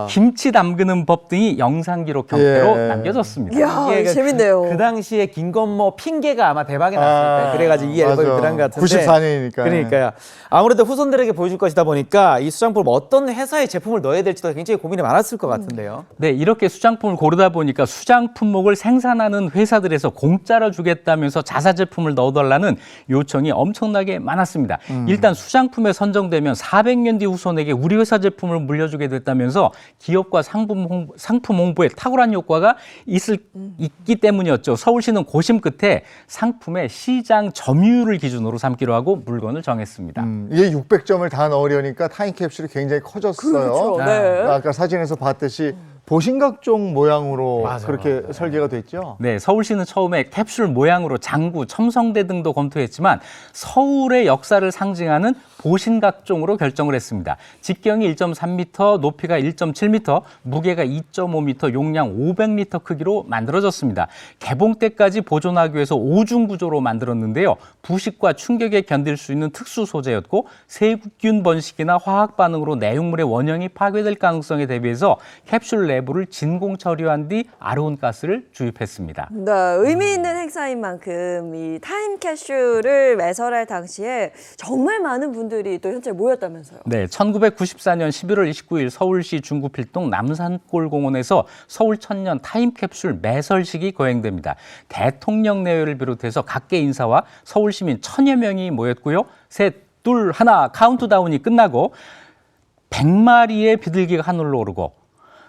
김치 담그는 법 등이 영상 기록 형태로 남겨졌습니다. 이야, 이게 재밌네요. 그 당시에 김건모 핑계가 아마 대박이 났을 때 그래가지고 이 앨범이 맞아. 들어간 것 같은데 94년이니까. 그러니까요. 아무래도 후손들에게 보여줄 것이다 보니까 이 수장품 어떤 회사의 제품을 넣어야 될지도 굉장히 고민이 많았을 것 같은데요. 네, 이렇게 수장품을 고르다 보니까 수장 품목을 생산하는 회사들에서 공짜로 주겠다면서 자사 제품을 넣어달라는 요청이 엄청나게 많았습니다. 일단 수장품에 선정되면 400년 뒤 후손에게 우리 회사 제품을 물려주게 됐다면서 기업과 상품 홍보에 탁월한 효과가 있기 때문이었죠. 서울시는 고심 끝에 상품의 시장 점유율을 기준으로 삼기로 하고 물건을 정했습니다. 이게 600점을 다 넣으려니까 타임캡슐이 굉장히 커졌어요. 그렇죠. 네. 아까 사진에서 봤듯이 보신각종 모양으로 그렇게 설계가 됐죠. 네, 서울시는 처음에 캡슐 모양으로 장구, 첨성대 등도 검토했지만 서울의 역사를 상징하는 보신각종으로 결정을 했습니다. 직경이 1.3m, 높이가 1.7m, 무게가 2.5m, 용량 500리터 크기로 만들어졌습니다. 개봉 때까지 보존하기 위해서 5중 구조로 만들었는데요. 부식과 충격에 견딜 수 있는 특수 소재였고 세균 번식이나 화학 반응으로 내용물의 원형이 파괴될 가능성에 대비해서 캡슐 내부 내부를 진공 처리한 뒤 아르곤 가스를 주입했습니다. 네, 의미 있는 행사인 만큼 이 타임캡슐을 매설할 당시에 정말 많은 분들이 또 현재 모였다면서요. 네, 1994년 11월 29일 서울시 중구필동 남산골공원에서 서울 천년 타임캡슐 매설식이 거행됩니다. 대통령 내외를 비롯해서 각계 인사와 서울 시민 1000여 명이 모였고요. 셋, 둘, 하나 카운트다운이 끝나고 100마리의 비둘기가 하늘로 오르고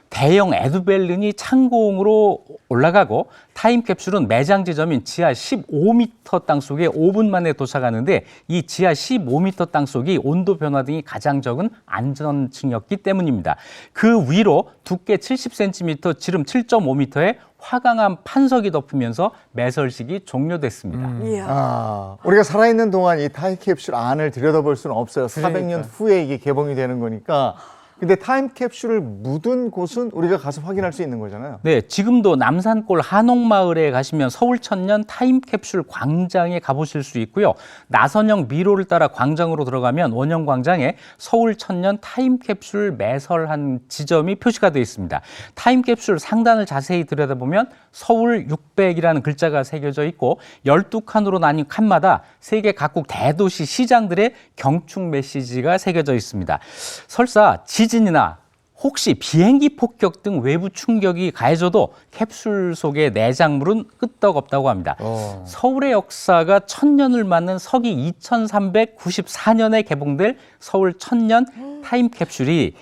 대형 에드벨린이 창공으로 올라가고 타임캡슐은 매장 지점인 지하 15m 땅속에 5분 만에 도착하는데 이 지하 15m 땅속이 온도 변화 등이 가장 적은 안전층이었기 때문입니다. 그 위로 두께 70cm, 지름 7.5m의 화강암 판석이 덮으면서 매설식이 종료됐습니다. 우리가 살아있는 동안 이 타임캡슐 안을 들여다볼 수는 없어요. 400년 그러니까요. 후에 이게 개봉이 되는 거니까. 근데 타임캡슐을 묻은 곳은 우리가 가서 확인할 수 있는 거잖아요. 네, 지금도 남산골 한옥마을에 가시면 서울천년 타임캡슐 광장에 가보실 수 있고요. 나선형 미로를 따라 광장으로 들어가면 원형광장에 서울천년 타임캡슐 매설한 지점이 표시가 되어 있습니다. 타임캡슐 상단을 자세히 들여다보면 서울 600이라는 글자가 새겨져 있고 12칸으로 나뉜 칸마다 세계 각국 대도시 시장들의 경축 메시지가 새겨져 있습니다. 설사 지진이나 혹시 비행기 폭격 등 외부 충격이 가해져도 캡슐 속의 내장물은 끄떡없다고 합니다. 서울의 역사가 1000년을 맞는 서기 2394년에 개봉될 서울 천년 타임캡슐이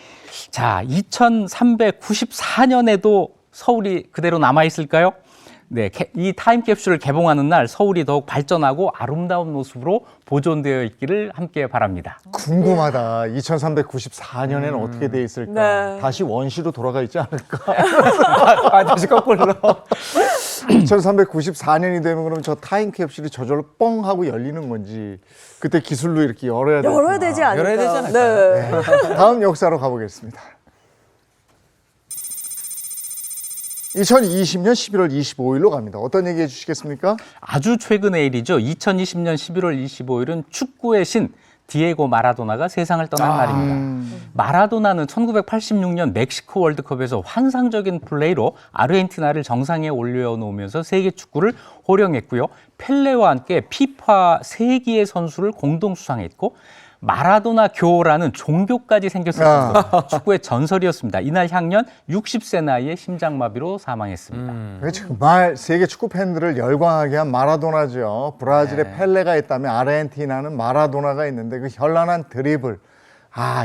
자 2394년에도 서울이 그대로 남아있을까요? 네, 이 타임캡슐을 개봉하는 날 서울이 더욱 발전하고 아름다운 모습으로 보존되어 있기를 함께 바랍니다. 궁금하다. 2394년에는 어떻게 돼 있을까? 네. 다시 원시로 돌아가 있지 않을까? 다시 거꾸로. 2394년이 되면 그럼 저 타임캡슐이 저절로 뻥 하고 열리는 건지 그때 기술로 이렇게 열어야 되나? 열어야 되지 않을까? 열어야 되지 않을까요? 네. 다음 역사로 가보겠습니다. 2020년 11월 25일로 갑니다. 어떤 얘기 해주시겠습니까? 아주 최근의 일이죠. 2020년 11월 25일은 축구의 신 디에고 마라도나가 세상을 떠난 날입니다. 마라도나는 1986년 멕시코 월드컵에서 환상적인 플레이로 아르헨티나를 정상에 올려놓으면서 세계 축구를 호령했고요. 펠레와 함께 피파 세기의 선수를 공동 수상했고 마라도나 교라는 종교까지 생겼었던 축구의 전설이었습니다. 이날 향년 60세 나이에 심장마비로 사망했습니다. 정말 세계 축구 팬들을 열광하게 한 마라도나죠. 브라질에 펠레가 있다면 아르헨티나는 마라도나가 있는데 그 현란한 드리블,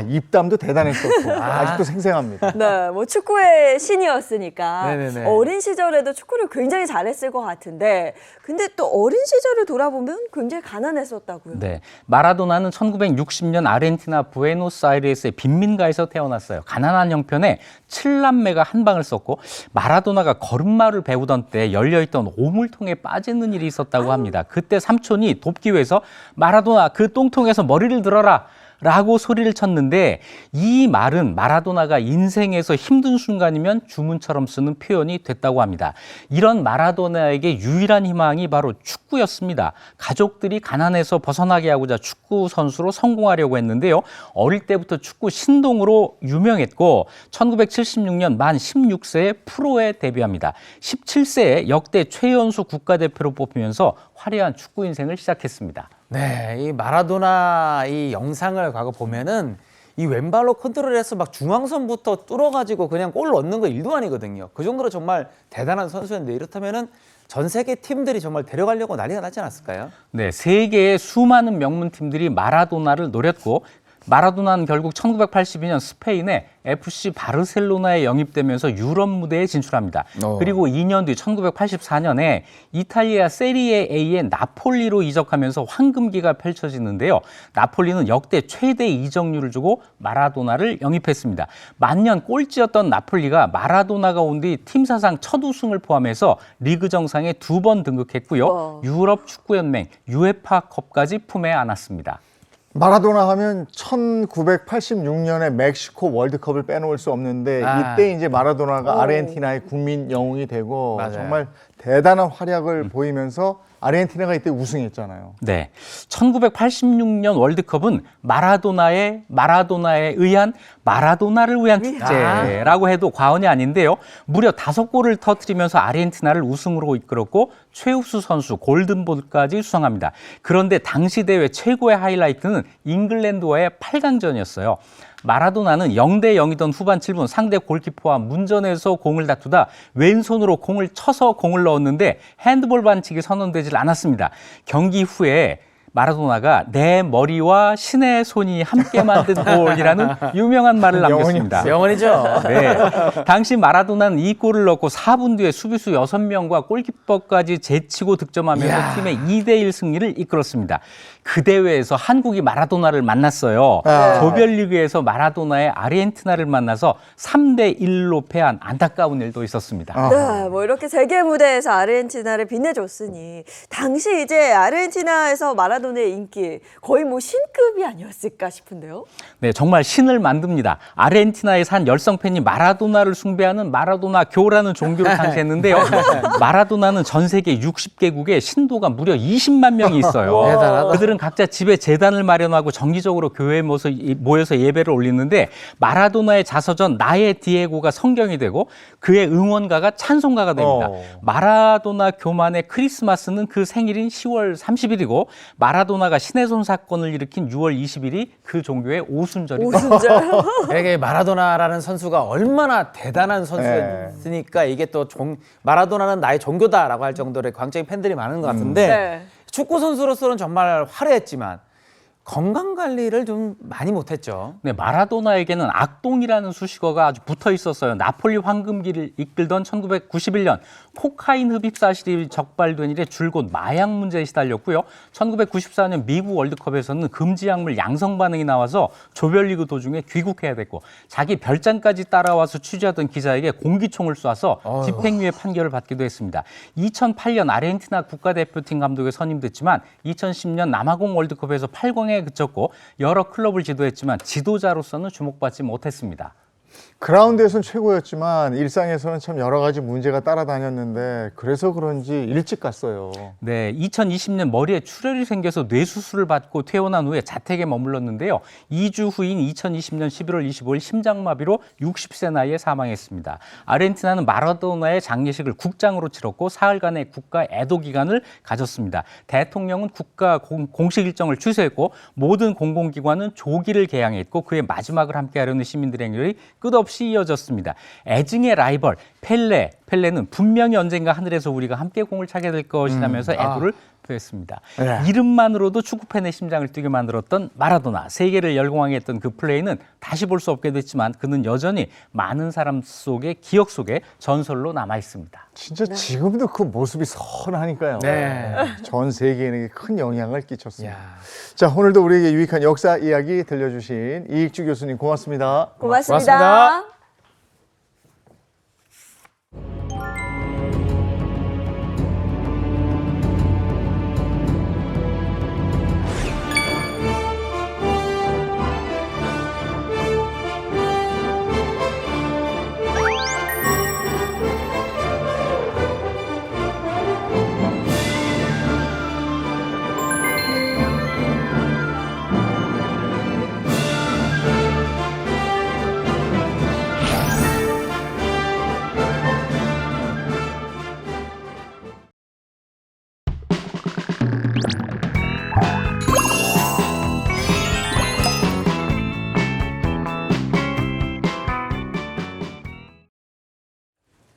입담도 대단했었고 아직도 생생합니다. 네, 뭐 축구의 신이었으니까 네네네. 어린 시절에도 축구를 굉장히 잘했을 것 같은데 근데 또 어린 시절을 돌아보면 굉장히 가난했었다고요. 네, 마라도나는 1960년 아르헨티나 부에노스아이레스의 빈민가에서 태어났어요. 가난한 형편에 7남매가 한 방을 썼고 마라도나가 걸음마를 배우던 때 열려있던 오물통에 빠지는 일이 있었다고 합니다. 그때 삼촌이 돕기 위해서 마라도나 그 똥통에서 머리를 들어라 라고 소리를 쳤는데 이 말은 마라도나가 인생에서 힘든 순간이면 주문처럼 쓰는 표현이 됐다고 합니다. 이런 마라도나에게 유일한 희망이 바로 축구였습니다. 가족들이 가난에서 벗어나게 하고자 축구 선수로 성공하려고 했는데요. 어릴 때부터 축구 신동으로 유명했고 1976년 만 16세에 프로에 데뷔합니다. 17세에 역대 최연소 국가대표로 뽑히면서 화려한 축구 인생을 시작했습니다. 네, 이 마라도나 이 영상을 과거 보면은 이 왼발로 컨트롤해서 막 중앙선부터 뚫어가지고 그냥 골 넣는 거 일도 아니거든요. 그 정도로 정말 대단한 선수였는데 이렇다면은 전 세계 팀들이 정말 데려가려고 난리가 나지 않았을까요? 네, 세계의 수많은 명문 팀들이 마라도나를 노렸고 마라도나는 결국 1982년 스페인의 FC 바르셀로나에 영입되면서 유럽 무대에 진출합니다. 그리고 2년 뒤 1984년에 이탈리아 세리에 A의 나폴리로 이적하면서 황금기가 펼쳐지는데요. 나폴리는 역대 최대 이적료를 주고 마라도나를 영입했습니다. 만년 꼴찌였던 나폴리가 마라도나가 온 뒤 팀 사상 첫 우승을 포함해서 리그 정상에 2번 등극했고요. 유럽 축구연맹 UEFA컵까지 품에 안았습니다. 마라도나 하면 1986년에 멕시코 월드컵을 빼놓을 수 없는데 이때 이제 마라도나가 아르헨티나의 국민 영웅이 되고 정말 대단한 활약을 보이면서 아르헨티나가 이때 우승했잖아요. 네, 1986년 월드컵은 마라도나에 의한 마라도나를 위한 축제라고 해도 과언이 아닌데요. 무려 5골을 터뜨리면서 아르헨티나를 우승으로 이끌었고 최우수 선수 골든볼까지 수상합니다. 그런데 당시 대회 최고의 하이라이트는 잉글랜드와의 8강전이었어요. 마라도나는 0대 0이던 후반 7분 상대 골키퍼와 문전에서 공을 다투다 왼손으로 공을 쳐서 공을 넣었는데 핸드볼 반칙이 선언되질 않았습니다. 경기 후에 마라도나가 내 머리와 신의 손이 함께 만든 골이라는 유명한 말을 남겼습니다. 명언이죠. 네. 당시 마라도나는 이 골을 넣고 4분 뒤에 수비수 6명과 골키퍼까지 제치고 득점하면서 팀의 2대1 승리를 이끌었습니다. 그 대회에서 한국이 마라도나를 만났어요. 조별리그에서 마라도나의 아르헨티나를 만나서 3대1로 패한 안타까운 일도 있었습니다. 네, 뭐 이렇게 세계 무대에서 아르헨티나를 빛내줬으니 당시 이제 아르헨티나에서 마라도나의 인기 거의 뭐 신급이 아니었을까 싶은데요. 네, 정말 신을 만듭니다. 아르헨티나에 산 열성 팬이 마라도나를 숭배하는 마라도나 교라는 종교를 창시했는데요. 마라도나는 전 세계 60개국에 신도가 무려 20만 명이 있어요. 대단하다. 그들은 각자 집에 재단을 마련하고 정기적으로 교회에 모여서 예배를 올리는데 마라도나의 자서전 나의 디에고가 성경이 되고 그의 응원가가 찬송가가 됩니다. 마라도나 교만의 크리스마스는 그 생일인 10월 30일이고 마라도나가 신의 손 사건을 일으킨 6월 20일이 그 종교의 오순절입니다. 이게 마라도나라는 선수가 얼마나 대단한 선수였으니까 이게 또 마라도나는 나의 종교다라고 할 정도로 광적인 팬들이 많은 것 같은데 축구 선수로서는 정말 화려했지만 건강 관리를 좀 많이 못했죠. 네, 마라도나에게는 악동이라는 수식어가 아주 붙어 있었어요. 나폴리 황금기를 이끌던 1991년 코카인 흡입 사실이 적발된 이래 줄곧 마약 문제에 시달렸고요. 1994년 미국 월드컵에서는 금지 약물 양성 반응이 나와서 조별리그 도중에 귀국해야 됐고 자기 별장까지 따라와서 취재하던 기자에게 공기총을 쏴서 집행유예 판결을 받기도 했습니다. 2008년 아르헨티나 국가대표팀 감독에 선임됐지만 2010년 남아공 월드컵에서 8강에 그쳤고 여러 클럽을 지도했지만 지도자로서는 주목받지 못했습니다. 그라운드에서는 최고였지만 일상에서는 참 여러 가지 문제가 따라다녔는데 그래서 그런지 일찍 갔어요. 네, 2020년 머리에 출혈이 생겨서 뇌수술을 받고 퇴원한 후에 자택에 머물렀는데요. 2주 후인 2020년 11월 25일 심장마비로 60세 나이에 사망했습니다. 아르헨티나는 마라도나의 장례식을 국장으로 치렀고 사흘간의 국가 애도 기간을 가졌습니다. 대통령은 국가 공식 일정을 취소했고 모든 공공기관은 조기를 개항했고 그의 마지막을 함께하려는 시민들의 행렬이 끝없이 이어졌습니다. 애증의 라이벌 펠레는 분명히 언젠가 하늘에서 우리가 함께 공을 차게 될 것이라면서 애도를 표했습니다. 이름만으로도 축구팬의 심장을 뛰게 만들었던 마라도나, 세계를 열광하게 했던 그 플레이는 다시 볼 수 없게 됐지만 그는 여전히 많은 사람 속의 기억 속에 전설로 남아 있습니다. 진짜 지금도 그 모습이 선하니까요. 전 세계인에게 큰 영향을 끼쳤습니다. 자, 오늘도 우리에게 유익한 역사 이야기 들려주신 이익주 교수님 고맙습니다. 고맙습니다.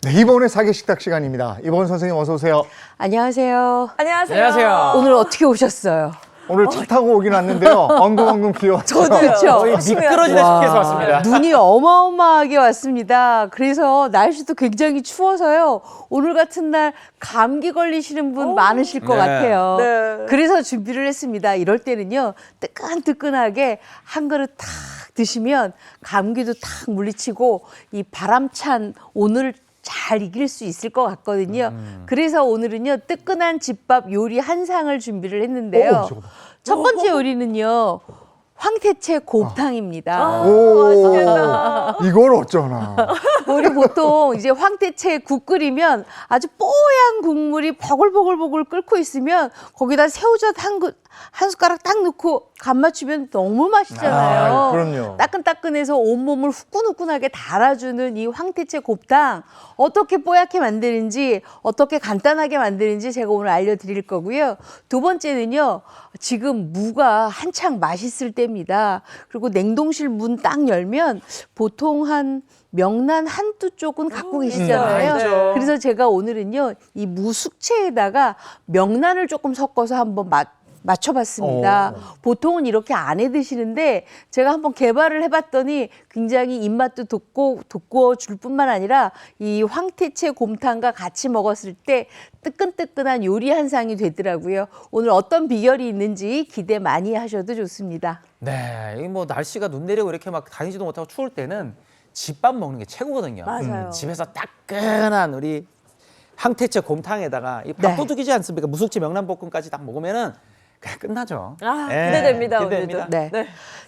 네, 이번에 사계식탁 시간입니다. 이번 선생님 어서 오세요. 안녕하세요. 안녕하세요. 오늘 어떻게 오셨어요? 오늘 차 타고 오긴 왔는데요. 엉금엉금 기어왔어요. 그렇죠. 미끄러지는 식에서 왔습니다. 눈이 어마어마하게 왔습니다. 그래서 날씨도 굉장히 추워서요. 오늘 같은 날 감기 걸리시는 분 많으실 것 같아요. 그래서 준비를 했습니다. 이럴 때는요. 뜨끈뜨끈하게 한 그릇 탁 드시면 감기도 탁 물리치고 이 바람찬 오늘 잘 이길 수 있을 것 같거든요. 그래서 오늘은요 뜨끈한 집밥 요리 한 상을 준비를 했는데요. 첫 번째 요리는요 황태채 곰탕입니다. 오, 이걸 어쩌나. 우리 보통 이제 황태채 국 끓이면 아주 뽀얀 국물이 버글버글버글 끓고 있으면 거기다 새우젓 한 숟가락 딱 넣고 간 맞추면 너무 맛있잖아요. 아, 그럼요. 따끈따끈해서 온몸을 후끈후끈하게 달아주는 이 황태채 곱탕 어떻게 뽀얗게 만드는지 어떻게 간단하게 만드는지 제가 오늘 알려드릴 거고요. 두 번째는요. 지금 무가 한창 맛있을 때입니다. 그리고 냉동실 문 딱 열면 보통 한 명란 한두 쪽은 갖고 계시잖아요. 네. 그래서 제가 오늘은요. 이 무 숙채에다가 명란을 조금 섞어서 한번 맞춰봤습니다. 보통은 이렇게 안 해 드시는데 제가 한번 개발을 해봤더니 굉장히 입맛도 돋구어 줄 뿐만 아니라 이 황태채 곰탕과 같이 먹었을 때 뜨끈뜨끈한 요리 한 상이 되더라고요. 오늘 어떤 비결이 있는지 기대 많이 하셔도 좋습니다. 네, 이 뭐 날씨가 눈 내리고 이렇게 막 다니지도 못하고 추울 때는 집밥 먹는 게 최고거든요. 맞아요. 집에서 따끈한 우리 황태채 곰탕에다가 이 밥도둑이지 않습니까? 무숙지 명란볶음까지 딱 먹으면은 그냥 끝나죠. 기대됩니다. 기대됩니다. 네.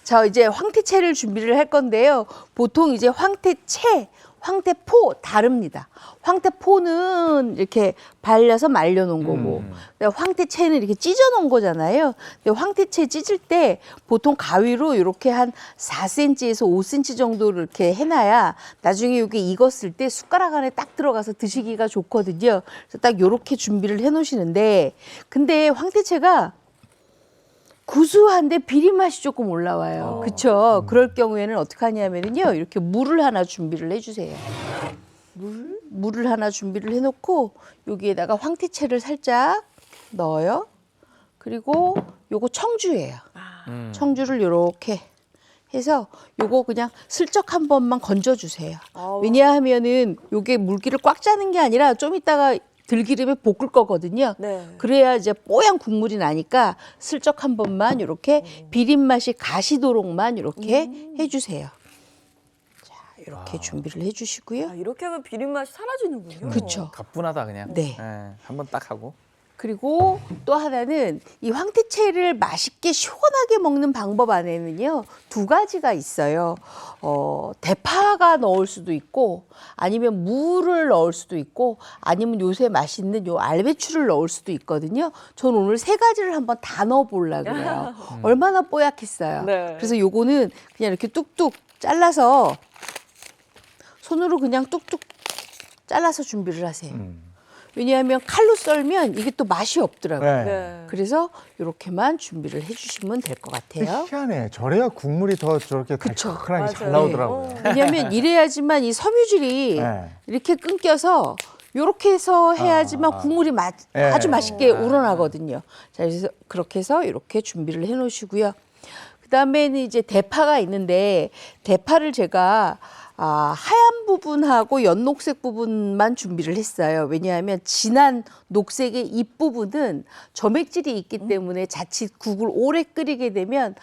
자, 이제 황태채를 준비를 할 건데요. 보통 이제 황태채, 황태포 다릅니다. 황태포는 이렇게 발려서 말려놓은 거고, 황태채는 이렇게 찢어놓은 거잖아요. 근데 황태채 찢을 때 보통 가위로 이렇게 한 4cm에서 5cm 정도를 이렇게 해놔야 나중에 이게 익었을 때 숟가락 안에 딱 들어가서 드시기가 좋거든요. 그래서 딱 이렇게 준비를 해놓으시는데, 근데 황태채가 구수한데 비린 맛이 조금 올라와요. 그렇죠? 그럴 경우에는 어떻게 하냐면요. 이렇게 물을 하나 준비를 해주세요. 물을 하나 준비를 해놓고 여기에다가 황태채를 살짝 넣어요. 그리고 요거 청주예요. 청주를 이렇게 해서 요거 그냥 슬쩍 한 번만 건져주세요. 왜냐하면은 요게 물기를 꽉 짜는 게 아니라 좀 이따가 들기름에 볶을 거거든요. 그래야 이제 뽀얀 국물이 나니까 슬쩍 한 번만 이렇게 비린 맛이 가시도록만 이렇게 해주세요. 자, 이렇게 준비를 해주시고요. 이렇게 하면 비린 맛이 사라지는군요. 그렇죠. 가뿐하다 그냥. 네. 한번 딱 하고. 그리고 또 하나는 이 황태채를 맛있게 시원하게 먹는 방법 안에는요 2가지가 있어요. 대파가 넣을 수도 있고 아니면 무를 넣을 수도 있고 아니면 요새 맛있는 요 알배추를 넣을 수도 있거든요. 저는 오늘 3가지를 한번 다 넣어보려고 해요. 얼마나 뽀얗겠어요. 그래서 요거는 그냥 이렇게 뚝뚝 잘라서 손으로 그냥 뚝뚝 잘라서 준비를 하세요. 왜냐하면 칼로 썰면 이게 또 맛이 없더라고요. 그래서 이렇게만 준비를 해주시면 될 것 같아요. 희한해. 저래야 국물이 더 저렇게 달콤하게 잘 나오더라고요. 왜냐하면 이래야지만 이 섬유질이 이렇게 끊겨서 이렇게 해서 해야지만 국물이 아주 맛있게 우러나거든요. 자, 그래서 그렇게 해서 이렇게 준비를 해놓으시고요. 그다음에는 이제 대파가 있는데 대파를 제가 하얀 부분하고 연녹색 부분만 준비를 했어요. 왜냐하면 진한 녹색의 잎부분은 점액질이 있기 때문에 자칫 국을 오래 끓이게 되면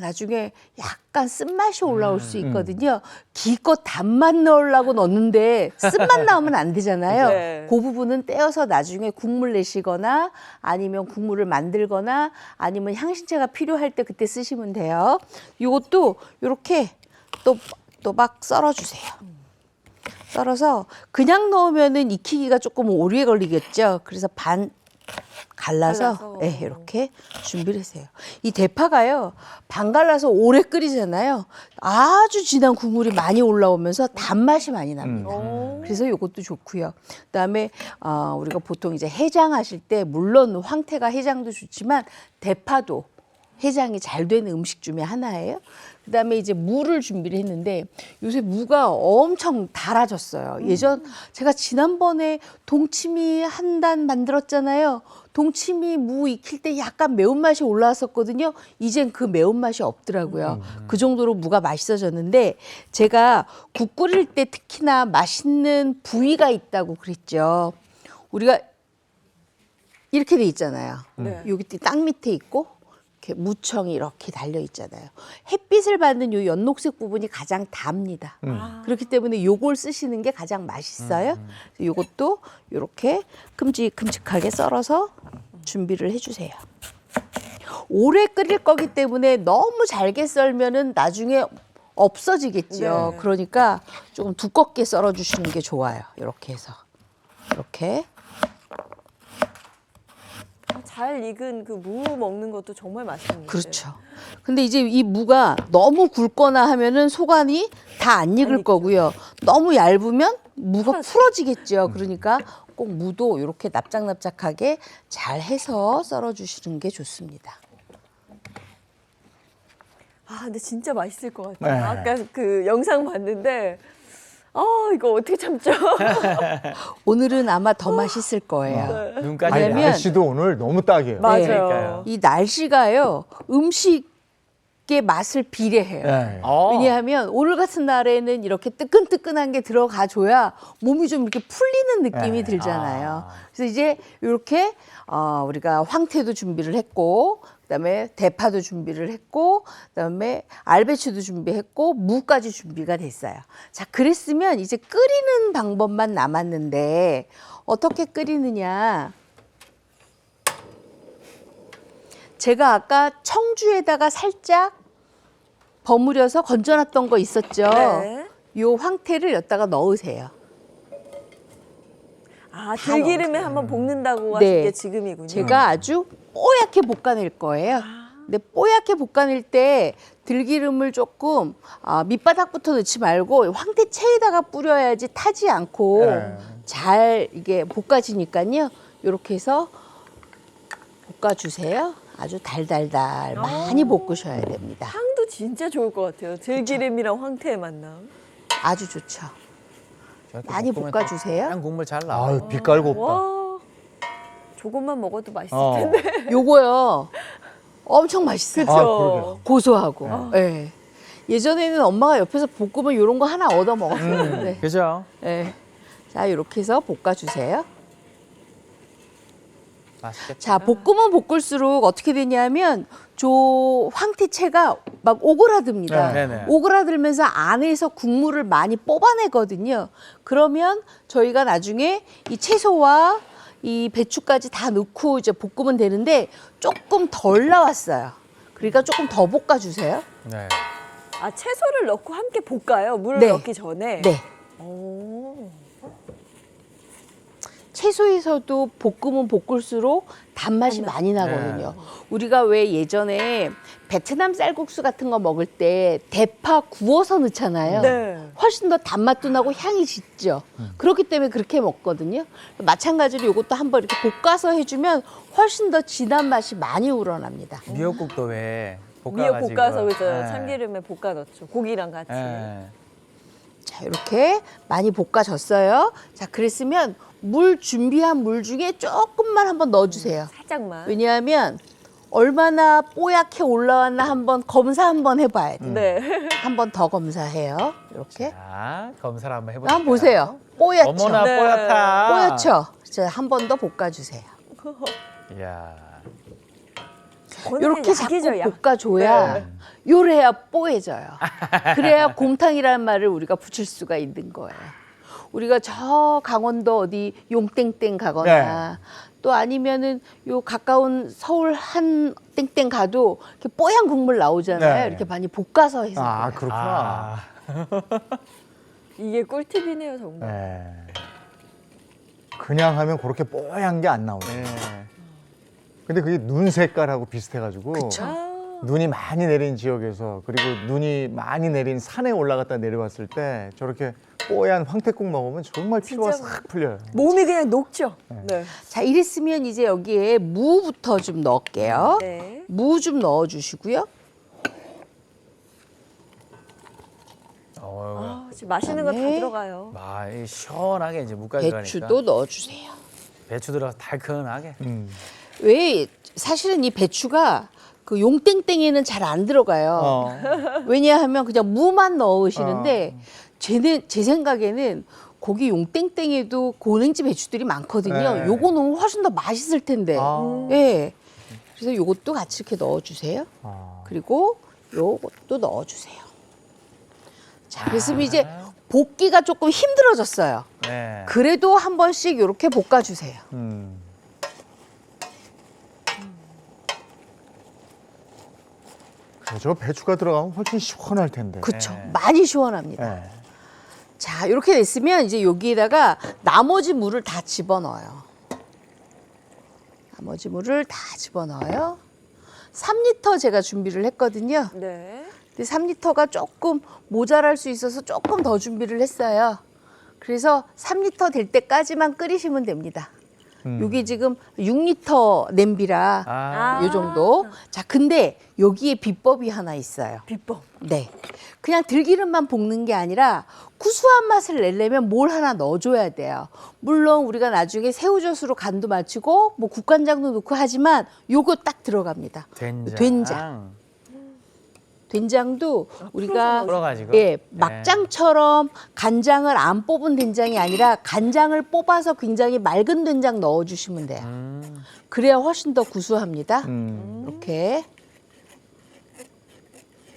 나중에 약간 쓴맛이 올라올 수 있거든요. 기껏 단맛 넣으려고 넣는데 쓴맛 나오면 안 되잖아요. 그 부분은 떼어서 나중에 국물 내시거나 아니면 국물을 만들거나 아니면 향신채가 필요할 때 그때 쓰시면 돼요. 이것도 이렇게 또박 썰어주세요. 썰어서 그냥 넣으면은 익히기가 조금 오래 걸리겠죠. 그래서 반 갈라서 이렇게 준비를 하세요. 이 대파가요. 반 갈라서 오래 끓이잖아요. 아주 진한 국물이 많이 올라오면서 단맛이 많이 납니다. 그래서 이것도 좋고요. 그다음에 우리가 보통 이제 해장하실 때 물론 황태가 해장도 좋지만 대파도 해장이 잘 되는 음식 중에 하나예요. 그다음에 이제 무를 준비를 했는데 요새 무가 엄청 달아졌어요. 제가 지난번에 동치미 한 단 만들었잖아요. 동치미 무 익힐 때 약간 매운맛이 올라왔었거든요. 이젠 그 매운맛이 없더라고요. 그 정도로 무가 맛있어졌는데 제가 국 끓일 때 특히나 맛있는 부위가 있다고 그랬죠. 우리가 이렇게 돼 있잖아요. 여기 땅 밑에 있고 이렇게 무청이 이렇게 달려 있잖아요. 햇빛을 받는 요 연녹색 부분이 가장 답니다. 그렇기 때문에 요걸 쓰시는 게 가장 맛있어요. 요것도 이렇게 큼직큼직하게 썰어서 준비를 해주세요. 오래 끓일 거기 때문에 너무 잘게 썰면은 나중에 없어지겠죠. 네. 그러니까 조금 두껍게 썰어 주시는 게 좋아요. 이렇게 해서 이렇게. 잘 익은 그 무 먹는 것도 정말 맛있는데. 그렇죠. 근데 이제 이 무가 너무 굵거나 하면은 속안이 다 안 익을 거고요. 너무 얇으면 무가 풀어지겠죠. 그러니까 꼭 무도 이렇게 납작납작하게 잘 해서 썰어 주시는 게 좋습니다. 아, 근데 진짜 맛있을 것 같아요. 네. 아까 그 영상 봤는데, 이거 어떻게 참죠? 오늘은 아마 더 맛있을 거예요. 눈까지 아니, 왜냐면 날씨도 오늘 너무 딱이에요. 맞아요. 이 날씨가요 음식의 맛을 비례해요. 네. 왜냐하면 오늘 같은 날에는 이렇게 뜨끈뜨끈한 게 들어가줘야 몸이 좀 이렇게 풀리는 느낌이 네. 들잖아요. 그래서 이제 이렇게 우리가 황태도 준비를 했고, 그다음에 대파도 준비를 했고, 그다음에 알배추도 준비했고, 무까지 준비가 됐어요. 자, 그랬으면 이제 끓이는 방법만 남았는데 어떻게 끓이느냐? 제가 아까 청주에다가 살짝 버무려서 건져놨던 거 있었죠? 네. 요 황태를 여기다가 넣으세요. 아, 들기름에 한번 볶는다고 하신 네. 게 지금이군요. 제가 아주 뽀얗게 볶아낼 거예요. 근데 뽀얗게 볶아낼 때 들기름을 조금 밑바닥부터 넣지 말고 황태채에다가 뿌려야지 타지 않고 네. 잘 이게 볶아지니까요. 이렇게 해서 볶아주세요. 아주 달달달 많이 볶으셔야 됩니다. 향도 진짜 좋을 것 같아요. 들기름이랑 황태의 만남. 아주 좋죠. 많이 볶아주세요. 그냥 국물 잘 나와요. 아유, 빛깔 곱다. 와, 조금만 먹어도 맛있을 어. 텐데. 요거요 엄청 맛있어요. 그쵸? 그러게요. 고소하고. 예. 예전에는 엄마가 옆에서 볶으면 이런 거 하나 얻어 먹었었는데. 그죠? 예. 자, 이렇게 해서 볶아주세요. 맛있겠다. 자, 볶으면 볶을수록 어떻게 되냐면 저 황태채가 막 오그라듭니다. 네. 네네. 오그라들면서 안에서 국물을 많이 뽑아내거든요. 그러면 저희가 나중에 이 채소와 이 배추까지 다 넣고 이제 볶으면 되는데 조금 덜 나왔어요. 그러니까 조금 더 볶아주세요. 네. 아, 채소를 넣고 함께 볶아요? 물을 네. 넣기 전에? 네. 오. 채소에서도 볶으면 볶을수록 단맛이 많이 나거든요. 우리가 왜 예전에 베트남 쌀국수 같은 거 먹을 때 대파 구워서 넣잖아요. 네. 훨씬 더 단맛도 나고 향이 짙죠. 그렇기 때문에 그렇게 먹거든요. 마찬가지로 이것도 한번 이렇게 볶아서 해주면 훨씬 더 진한 맛이 많이 우러납니다. 미역국도 왜 미역 볶아가지고. 볶아서 그죠? 네. 참기름에 볶아 넣죠. 고기랑 같이. 네. 자, 이렇게 많이 볶아졌어요. 자, 그랬으면 물 준비한 물 중에 조금만 한번 넣어주세요. 살짝만. 왜냐하면 얼마나 뽀얗게 올라왔나 한번 검사 한번 해봐야 돼요. 네. 한 번 더 검사해요. 이렇게. 자, 검사를 한번 해볼게요. 한번 보세요. 뽀얗죠? 어머나 네. 뽀얗다. 뽀얗죠? 자, 한 번 더 볶아주세요. 이야. 이렇게 약이죠, 자꾸 약. 볶아줘야 네. 요래야 뽀해져요. 그래야 곰탕이라는 말을 우리가 붙일 수가 있는 거예요. 우리가 저 강원도 어디 용땡땡 가거나 또 아니면은 요 가까운 서울 한 땡땡 가도 이렇게 뽀얀 국물 나오잖아요. 네. 이렇게 많이 볶아서 해서. 아, 그래요. 그렇구나. 이게 꿀팁이네요, 정말. 네. 그냥 하면 그렇게 뽀얀 게 안 나오네. 근데 그게 눈 색깔하고 비슷해가지고. 눈이 많이 내린 지역에서 그리고 눈이 많이 내린 산에 올라갔다 내려왔을 때 저렇게 뽀얀 황태국 먹으면 정말 피로가 싹 풀려요. 몸이 그냥 녹죠. 네. 자, 이랬으면 이제 여기에 무부터 좀 넣을게요. 네. 무 좀 넣어주시고요. 지금 맛있는 거 다 그다음에 들어가요. 이 시원하게 이제 무까지 들어가니까. 배추도 넣어주세요. 배추 들어가서 달큰하게. 왜 사실은 이 배추가 그 용땡땡에는 잘 안 들어가요. 왜냐하면 그냥 무만 넣으시는데 제 생각에는 거기 용땡땡에도 고랭지 배추들이 많거든요. 네. 요거 넣으면 훨씬 더 맛있을 텐데. 예. 그래서 요것도 같이 이렇게 넣어주세요. 그리고 요것도 넣어주세요. 자, 그랬으면 이제 볶기가 조금 힘들어졌어요. 네. 그래도 한 번씩 이렇게 볶아주세요. 저 배추가 들어가면 훨씬 시원할 텐데. 그쵸. 많이 시원합니다. 자, 이렇게 됐으면 이제 여기에다가 나머지 물을 다 집어넣어요. 나머지 물을 다 집어넣어요. 3리터 제가 준비를 했거든요. 네. 근데 3리터가 조금 모자랄 수 있어서 조금 더 준비를 했어요. 그래서 3리터 될 때까지만 끓이시면 됩니다. 여기 지금 6리터 냄비라 요 정도. 자, 근데 여기에 비법이 하나 있어요. 비법. 네. 그냥 들기름만 볶는 게 아니라 구수한 맛을 내려면 뭘 하나 넣어줘야 돼요. 물론 우리가 나중에 새우젓으로 간도 맞추고 뭐 국간장도 넣고 하지만 요거 딱 들어갑니다. 된장. 된장도 우리가 풀어가지고? 예, 막장처럼 간장을 안 뽑은 된장이 아니라 간장을 뽑아서 굉장히 맑은 된장 넣어주시면 돼요. 그래야 훨씬 더 구수합니다. 이렇게.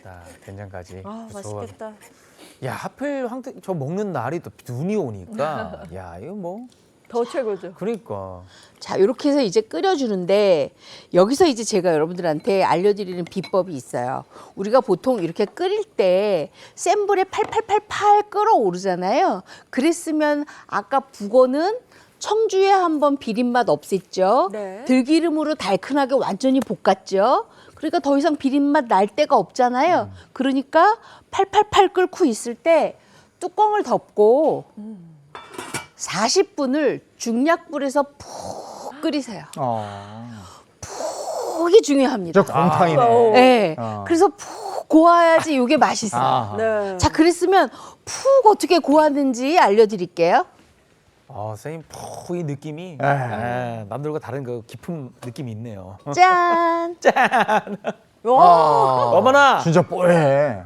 자, 된장까지. 아, 맛있겠다. 야, 하필 저 먹는 날이 또 눈이 오니까 야, 이거 뭐 더 최고죠. 그러니까. 자, 이렇게 해서 이제 끓여주는데 여기서 이제 제가 여러분들한테 알려드리는 비법이 있어요. 우리가 보통 이렇게 끓일 때 센 불에 팔팔팔팔 끓어오르잖아요. 그랬으면 아까 북어는 청주에 한번 비린맛 없앴죠. 네. 들기름으로 달큰하게 완전히 볶았죠. 그러니까 더 이상 비린맛 날 데가 없잖아요. 그러니까 팔팔팔 끓고 있을 때 뚜껑을 덮고 40분을 중약불에서 푹 끓이세요. 푹이 중요합니다. 저 곰탕이네. 네. 그래서 푹 고와야지 이게 맛있어요. 네. 자, 그랬으면 푹 어떻게 고왔는지 알려드릴게요. 선생님 푹 이 느낌이 남들과 다른 그 깊은 느낌이 있네요. 짠! 짠! 와, 어머나! 진짜 뽀해.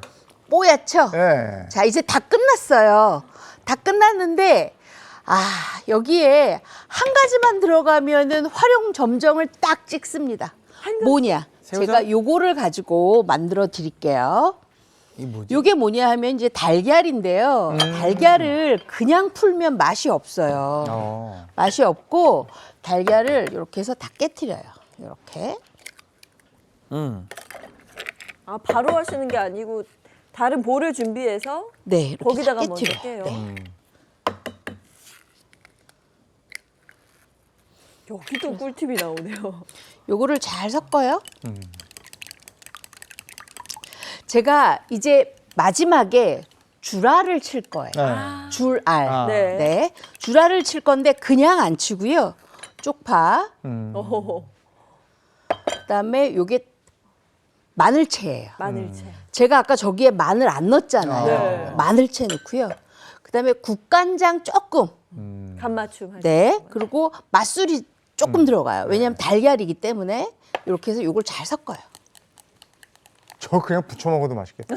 뽀얗죠? 예. 자, 이제 다 끝났어요. 다 끝났는데 여기에 한 가지만 들어가면은 활용 점정을 딱 찍습니다. 뭐냐? 새우젓? 제가 요거를 가지고 만들어 드릴게요. 이 뭐지? 요게 뭐냐 하면 이제 달걀인데요. 달걀을 그냥 풀면 맛이 없어요. 맛이 없고 달걀을 이렇게 해서 다 깨트려요. 이렇게. 아, 바로 하시는 게 아니고 다른 볼을 준비해서 네, 이렇게 거기다가 다 먼저 깨트려요. 깨요. 네. 여기도 꿀팁이 나오네요. 요거를 잘 섞어요. 제가 이제 마지막에 줄알을 칠 거예요. 줄알. 네. 네. 줄알을 칠 건데 그냥 안 치고요. 쪽파. 그다음에 요게 마늘채예요. 마늘채. 제가 아까 저기에 마늘 안 넣었잖아요. 네. 마늘채 넣고요. 그다음에 국간장 조금. 간 맞춤 할 네. 그리고 맛술이 조금 들어가요. 왜냐하면 달걀이기 때문에 이렇게 해서 요걸 잘 섞어요. 저 그냥 부쳐 먹어도 맛있겠다.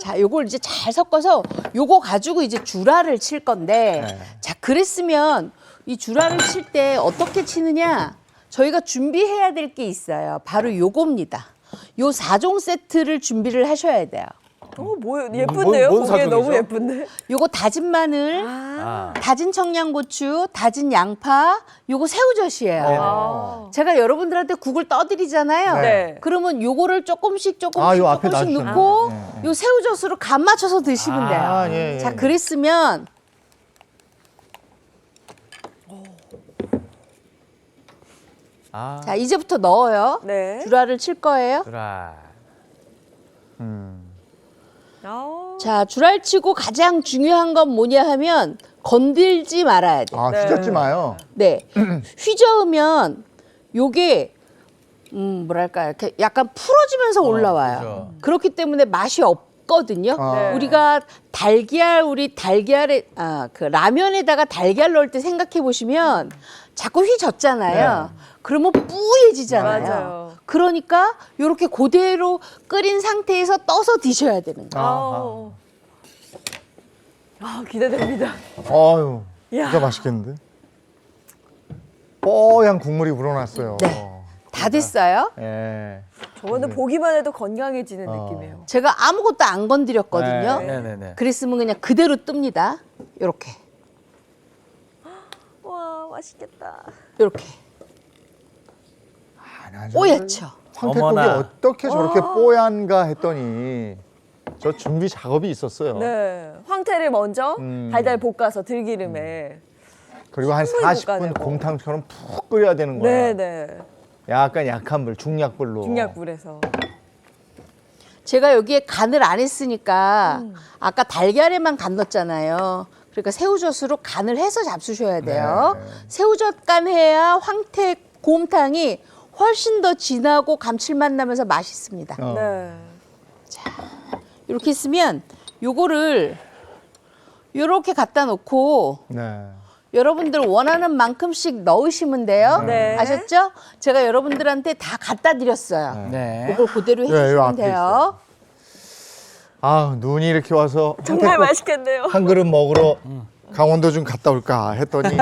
자, 요걸 이제 잘 섞어서 요거 가지고 이제 줄알을 칠 건데 자, 그랬으면 이 줄알을 칠 때 어떻게 치느냐? 저희가 준비해야 될 게 있어요. 바로 요겁니다. 요 4종 세트를 준비를 하셔야 돼요. 뭐예요? 예쁜데요? 뭔 보기에 너무 사정이죠? 예쁜데? 요거 다진 마늘, 다진 청양고추, 다진 양파, 요거 새우젓이에요. 제가 여러분들한테 국을 떠드리잖아요. 네. 그러면 요거를 조금씩 요 조금씩 앞에 조금씩 놔주셨네. 넣고 요 새우젓으로 간 맞춰서 드시면 돼요. 예. 자, 그랬으면 자, 이제부터 넣어요. 네. 줄알을 칠 거예요. 줄알. 자, 줄알 치고 가장 중요한 건 뭐냐 하면 건들지 말아야 돼요. 아, 휘젓지 마요. 네. 휘저으면 요게 뭐랄까 이렇게 약간 풀어지면서 올라와요. 그죠. 그렇기 때문에 맛이 없거든요. 네. 우리가 우리 달걀에 그 라면에다가 달걀 넣을 때 생각해 보시면 자꾸 휘젓잖아요. 그러면 뿌얘지잖아요. 맞아요. 그러니까 요렇게 그대로 끓인 상태에서 떠서 드셔야 되는 거예요. 기대됩니다. 아유, 야. 진짜 맛있겠는데? 뽀얀 국물이 우러났어요. 네. 다 됐어요. 예. 저거는 보기만 해도 건강해지는 느낌이에요. 제가 아무것도 안 건드렸거든요. 네네네. 그랬으면 그냥 그대로 뜹니다. 요렇게. 와, 맛있겠다. 요렇게. 뽀얗죠? 황태국이 어머나. 어떻게 저렇게 뽀얀가 했더니 저 준비 작업이 있었어요. 네. 황태를 먼저 달달 볶아서 들기름에. 그리고 한 충분히 40분 볶아내고. 곰탕처럼 푹 끓여야 되는 거야. 네네. 약간 약한 불, 중약불로. 중약불에서. 제가 여기에 간을 안 했으니까 아까 달걀에만 간 넣었잖아요. 그러니까 새우젓으로 간을 해서 잡수셔야 돼요. 네. 새우젓 간 해야 황태 곰탕이 훨씬 더 진하고 감칠맛 나면서 맛있습니다. 네. 이렇게 했으면 요거를 요렇게 갖다 놓고 네. 여러분들 원하는 만큼씩 넣으시면 돼요. 네. 아셨죠? 제가 여러분들한테 다 갖다 드렸어요. 네. 이걸 그대로 네, 요 해주시면 앞에 돼요. 아, 눈이 이렇게 와서 정말 황태국 맛있겠네요. 한 그릇 먹으러 강원도 좀 갔다 올까 했더니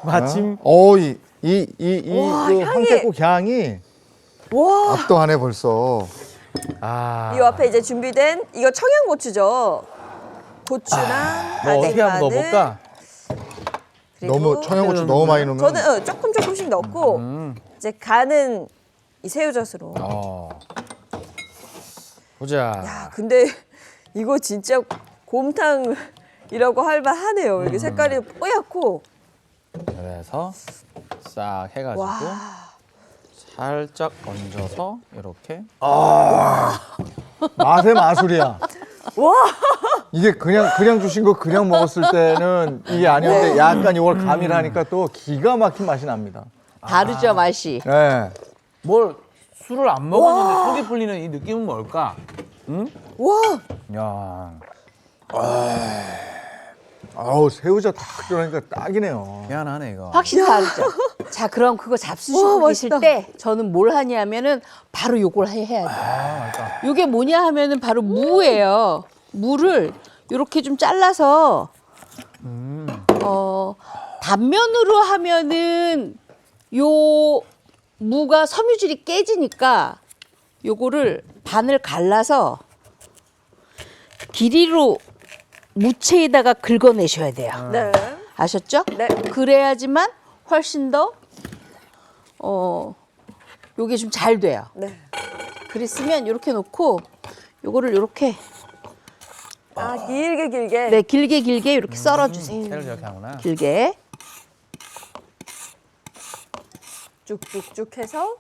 마침 와, 그 향이. 황태국 향이 와. 압도하네 벌써. 아. 이 앞에 이제 준비된 이거 청양고추죠. 고추랑 뭐 어떻게 한번 마늘, 넣어볼까? 그리고 너무 청양고추 너무 많이 넣으면 저는 조금씩 넣고 이제 간은 이 새우젓으로. 보자. 야, 근데 이거 진짜 곰탕이라고 할 만하네요. 이게 색깔이 뽀얗고. 그래서 싹 해가지고 살짝 얹어서 이렇게. 맛의 마술이야. 와. 이게 그냥 주신 거 그냥 먹었을 때는 이게 아니었는데 약간 이걸 가미하니까 또 기가 막힌 맛이 납니다. 다르죠, 맛이. 네. 뭘 술을 안 먹었는데 속이 풀리는 이 느낌은 뭘까? 응? 와. 야. 아우 새우젓 딱 들어가니까 딱이네요. 희한하네 이거. 확실히 다르죠. 자, 그럼 그거 잡수시고 계실 때 저는 뭘 하냐면은 바로 요걸 해야 돼요. 요게 뭐냐 하면은 바로 무예요. 무를 이렇게 좀 잘라서 단면으로 하면은 요 무가 섬유질이 깨지니까 요거를 반을 갈라서 길이로 무채에다가 긁어내셔야 돼요. 네. 아셨죠? 네. 그래야지만 훨씬 더 요게 좀 잘 돼요. 네. 그랬으면 이렇게 놓고 요거를 이렇게 길게. 네, 길게 이렇게 썰어 주세요. 채를 저렇게 하구나. 길게. 쭉쭉쭉 해서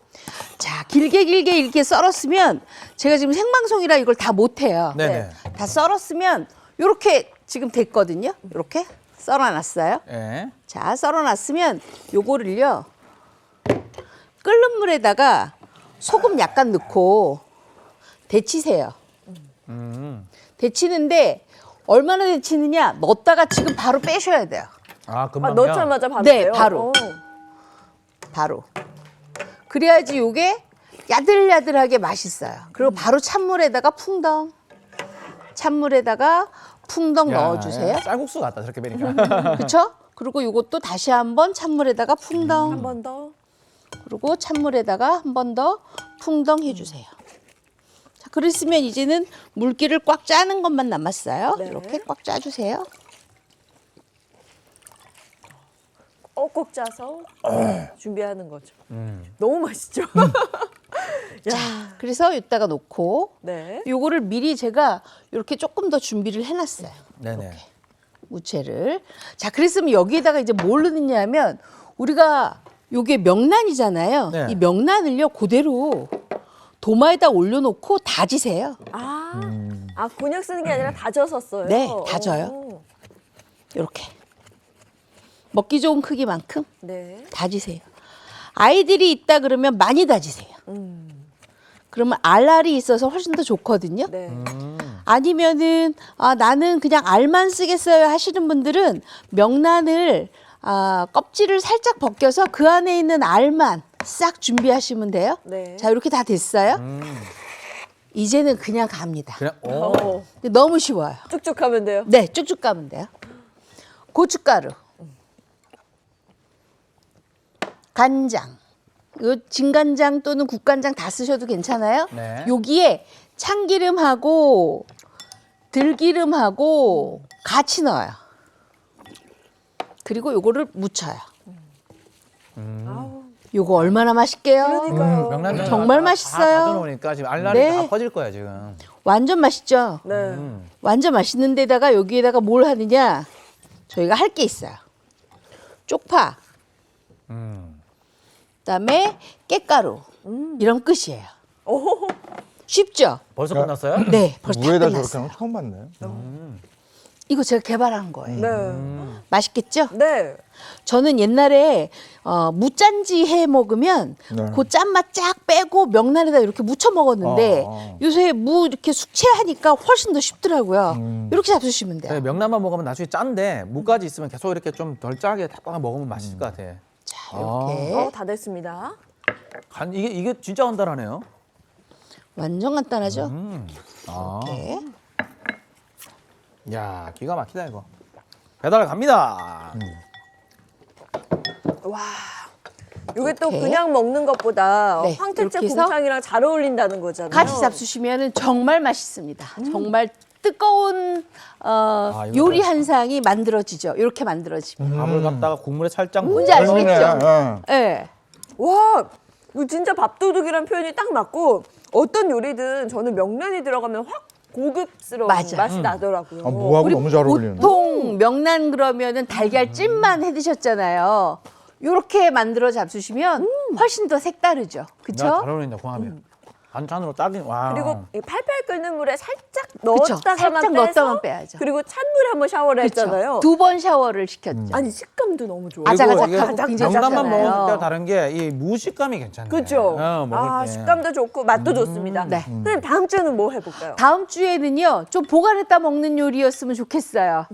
자, 길게 이렇게 썰었으면 제가 지금 생방송이라 이걸 다 못 해요. 네네. 다 썰었으면 요렇게 지금 됐거든요. 요렇게 썰어 놨어요. 예. 자, 썰어놨으면 요거를요 끓는 물에다가 소금 약간 넣고 데치세요. 데치는데 얼마나 데치느냐? 넣었다가 지금 바로 빼셔야 돼요. 아, 금방요? 넣자마자 바로 네, 빼요? 바로. 그래야지 요게 야들야들하게 맛있어요. 그리고 바로 찬물에다가 풍덩 야, 넣어주세요. 쌀국수 같다 저렇게 빼니까. 그렇죠? 그리고 요것도 다시 한번 찬물에다가 풍덩. 한 번 더. 그리고 찬물에다가 한 번 더 풍덩 해주세요. 자, 그랬으면 이제는 물기를 꽉 짜는 것만 남았어요. 네. 이렇게 꽉 짜주세요. 꼭꼭 짜서 준비하는 거죠. 너무 맛있죠? 자, 그래서 이따가 놓고 네. 요거를 미리 제가 이렇게 조금 더 준비를 해놨어요. 네네. 무채를. 자, 그랬으면 여기에다가 이제 뭘 넣느냐 하면 우리가 요게 명란이잖아요. 네. 이 명란을요 그대로 도마에다 올려놓고 다지세요. 곤약 쓰는 게 아니라 다져서 써요? 네, 다져요. 이렇게 먹기 좋은 크기만큼 네. 다지세요. 아이들이 있다 그러면 많이 다지세요. 그러면 알알이 있어서 훨씬 더 좋거든요. 네. 아니면은 나는 그냥 알만 쓰겠어요 하시는 분들은 명란을 껍질을 살짝 벗겨서 그 안에 있는 알만 싹 준비하시면 돼요. 네. 자, 이렇게 다 됐어요. 이제는 그냥 갑니다. 그냥 근데 너무 쉬워요. 쭉쭉 하면 돼요? 네, 쭉쭉 가면 돼요. 고춧가루, 간장, 요 진간장 또는 국간장 다 쓰셔도 괜찮아요. 네. 여기에 참기름하고 들기름하고 같이 넣어요. 그리고 요거를 묻혀요. 요거 얼마나 맛있게요? 명란젓 정말 다 맛있어요. 넣어놓으니까 지금 알알이 네. 다 퍼질 거야 지금. 완전 맛있죠? 네. 완전 맛있는 데다가 여기에다가 뭘 하느냐? 저희가 할 게 있어요. 쪽파, 그다음에 깻가루. 이런 끝이에요. 쉽죠? 벌써 끝났어요? 네, 벌써 다 무에다 끝났어요. 저렇게 하는 거 처음 봤네요. 이거 제가 개발한 거예요. 네. 맛있겠죠? 네. 저는 옛날에 무짠지 해 먹으면 네. 그 짠맛 쫙 빼고 명란에다 이렇게 무쳐 먹었는데 요새 무 이렇게 숙취하니까 훨씬 더 쉽더라고요. 이렇게 잡수시면 돼요. 네, 명란만 먹으면 나중에 짠데 무까지 있으면 계속 이렇게 좀 덜 짜게 딱 먹으면 맛있을 것 같아. 자, 이렇게 다 됐습니다. 이게 진짜 간단하네요. 완전 간단하죠? 아. 야, 기가 막히다 이거. 배달 갑니다. 와. 이게 또 이렇게. 그냥 먹는 것보다 네, 황태채 이렇게 해서 곰탕이랑 잘 어울린다는 거잖아요. 같이 잡수시면 정말 맛있습니다. 정말 뜨거운 이거 요리 한 상이 만들어지죠. 이렇게 만들어지면. 밥을 갖다가 국물에 살짝 뭔지 아시겠죠? 네. 와, 이거 진짜 밥도둑이란 표현이 딱 맞고 어떤 요리든 저는 명란이 들어가면 확 고급스러운 맞아. 맛이 나더라고요. 무하고 너무 잘 어울리는데. 보통 명란 그러면은 달걀찜만 해 드셨잖아요. 요렇게 만들어 잡수시면 훨씬 더 색다르죠. 그쵸? 잘 어울린다 궁합이. 반찬으로 딱인 와. 그리고 이 팔팔 끓는 물에 살짝 그쵸? 넣었다가만 살짝 빼서 넣었다만 빼야죠. 그리고 찬물에 한번 샤워를 했잖아요. 2번 샤워를 시켰죠. 아니 식감도 너무 좋아요. 아작아작하고 굉장히 명란만 좋잖아요. 먹을 때와 다른 게 이 무식감이 괜찮네. 그렇죠. 먹을 아 때. 식감도 좋고 맛도 좋습니다. 네. 선생님 다음 주에는 뭐 해볼까요? 다음 주에는요, 좀 보관했다 먹는 요리였으면 좋겠어요.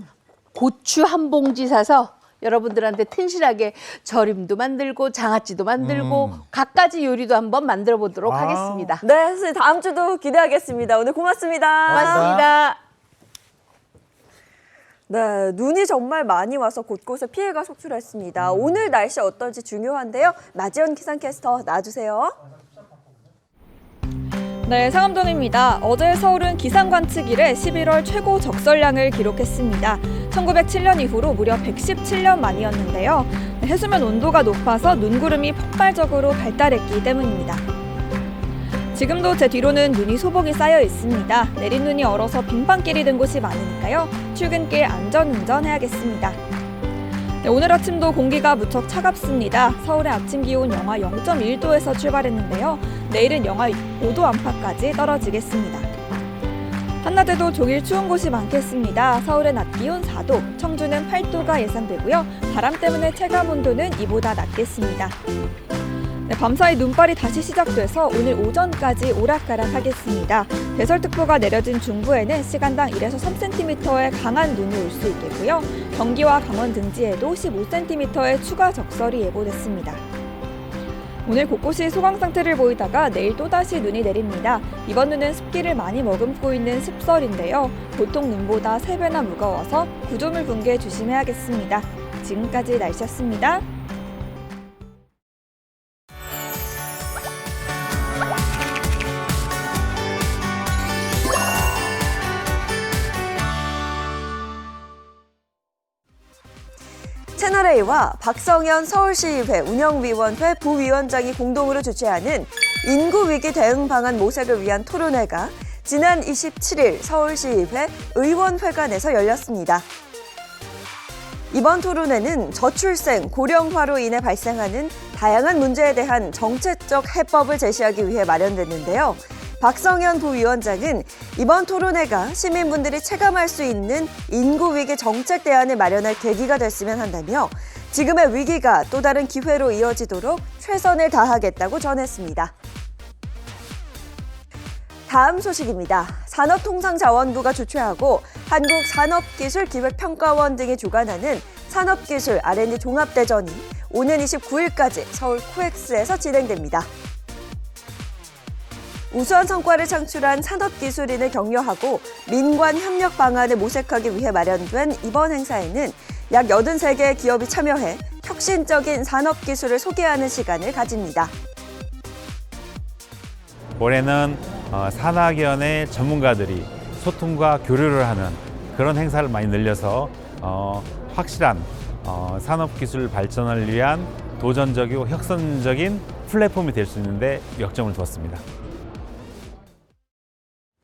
고추 한 봉지 사서 여러분들한테 튼실하게 절임도 만들고 장아찌도 만들고 갖가지 요리도 한번 만들어 보도록 하겠습니다. 네, 선생님 다음 주도 기대하겠습니다. 오늘 고맙습니다. 고맙습니다. 네, 눈이 정말 많이 와서 곳곳에 피해가 속출했습니다. 오늘 날씨 어떨지 중요한데요. 나지연 기상캐스터 나와주세요. 네, 상암동입니다. 어제 서울은 기상 관측 이래 11월 최고 적설량을 기록했습니다. 1907년 이후로 무려 117년 만이었는데요. 해수면 온도가 높아서 눈구름이 폭발적으로 발달했기 때문입니다. 지금도 제 뒤로는 눈이 소복이 쌓여 있습니다. 내린 눈이 얼어서 빙판길이 된 곳이 많으니까요. 출근길 안전운전해야겠습니다. 네, 오늘 아침도 공기가 무척 차갑습니다. 서울의 아침 기온 영하 0.1도에서 출발했는데요. 내일은 영하 5도 안팎까지 떨어지겠습니다. 한낮에도 종일 추운 곳이 많겠습니다. 서울의 낮 기온 4도, 청주는 8도가 예상되고요. 바람 때문에 체감 온도는 이보다 낮겠습니다. 네, 밤사이 눈발이 다시 시작돼서 오늘 오전까지 오락가락하겠습니다. 대설특보가 내려진 중부에는 시간당 1에서 3cm의 강한 눈이 올 수 있겠고요. 경기와 강원 등지에도 15cm의 추가 적설이 예보됐습니다. 오늘 곳곳이 소강 상태를 보이다가 내일 또다시 눈이 내립니다. 이번 눈은 습기를 많이 머금고 있는 습설인데요. 보통 눈보다 3배나 무거워서 구조물 붕괴 조심해야겠습니다. 지금까지 날씨였습니다. 채널A와 박성현 서울시의회 운영위원회 부위원장이 공동으로 주최하는 인구위기 대응 방안 모색을 위한 토론회가 지난 27일 서울시의회 의원회관에서 열렸습니다. 이번 토론회는 저출생, 고령화로 인해 발생하는 다양한 문제에 대한 정책적 해법을 제시하기 위해 마련됐는데요. 박성현 부위원장은 이번 토론회가 시민분들이 체감할 수 있는 인구위기 정책 대안을 마련할 계기가 됐으면 한다며 지금의 위기가 또 다른 기회로 이어지도록 최선을 다하겠다고 전했습니다. 다음 소식입니다. 산업통상자원부가 주최하고 한국산업기술기획평가원 등이 주관하는 산업기술 R&D 종합대전이 오는 29일까지 서울 코엑스에서 진행됩니다. 우수한 성과를 창출한 산업기술인을 격려하고 민관 협력 방안을 모색하기 위해 마련된 이번 행사에는 약 83개의 기업이 참여해 혁신적인 산업기술을 소개하는 시간을 가집니다. 올해는 산학연의 전문가들이 소통과 교류를 하는 그런 행사를 많이 늘려서 확실한 산업기술 발전을 위한 도전적이고 혁선적인 플랫폼이 될 수 있는데 역점을 두었습니다.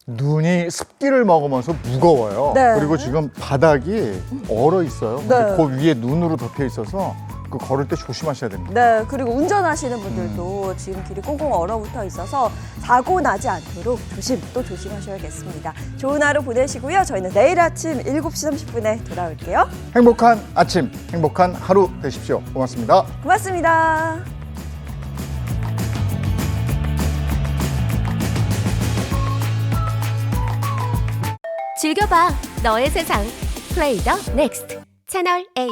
눈이 습기를 먹으면서 무거워요. 네. 그리고 지금 바닥이 얼어 있어요. 네. 그 위에 눈으로 덮여 있어서 그 걸을 때 조심하셔야 됩니다. 네, 그리고 운전하시는 분들도 지금 길이 꽁꽁 얼어붙어 있어서 사고 나지 않도록 조심하셔야겠습니다. 좋은 하루 보내시고요. 저희는 내일 아침 7시 30분에 돌아올게요. 행복한 아침, 행복한 하루 되십시오. 고맙습니다. 고맙습니다. 즐겨봐 너의 세상 플레이 더 넥스트 채널 A.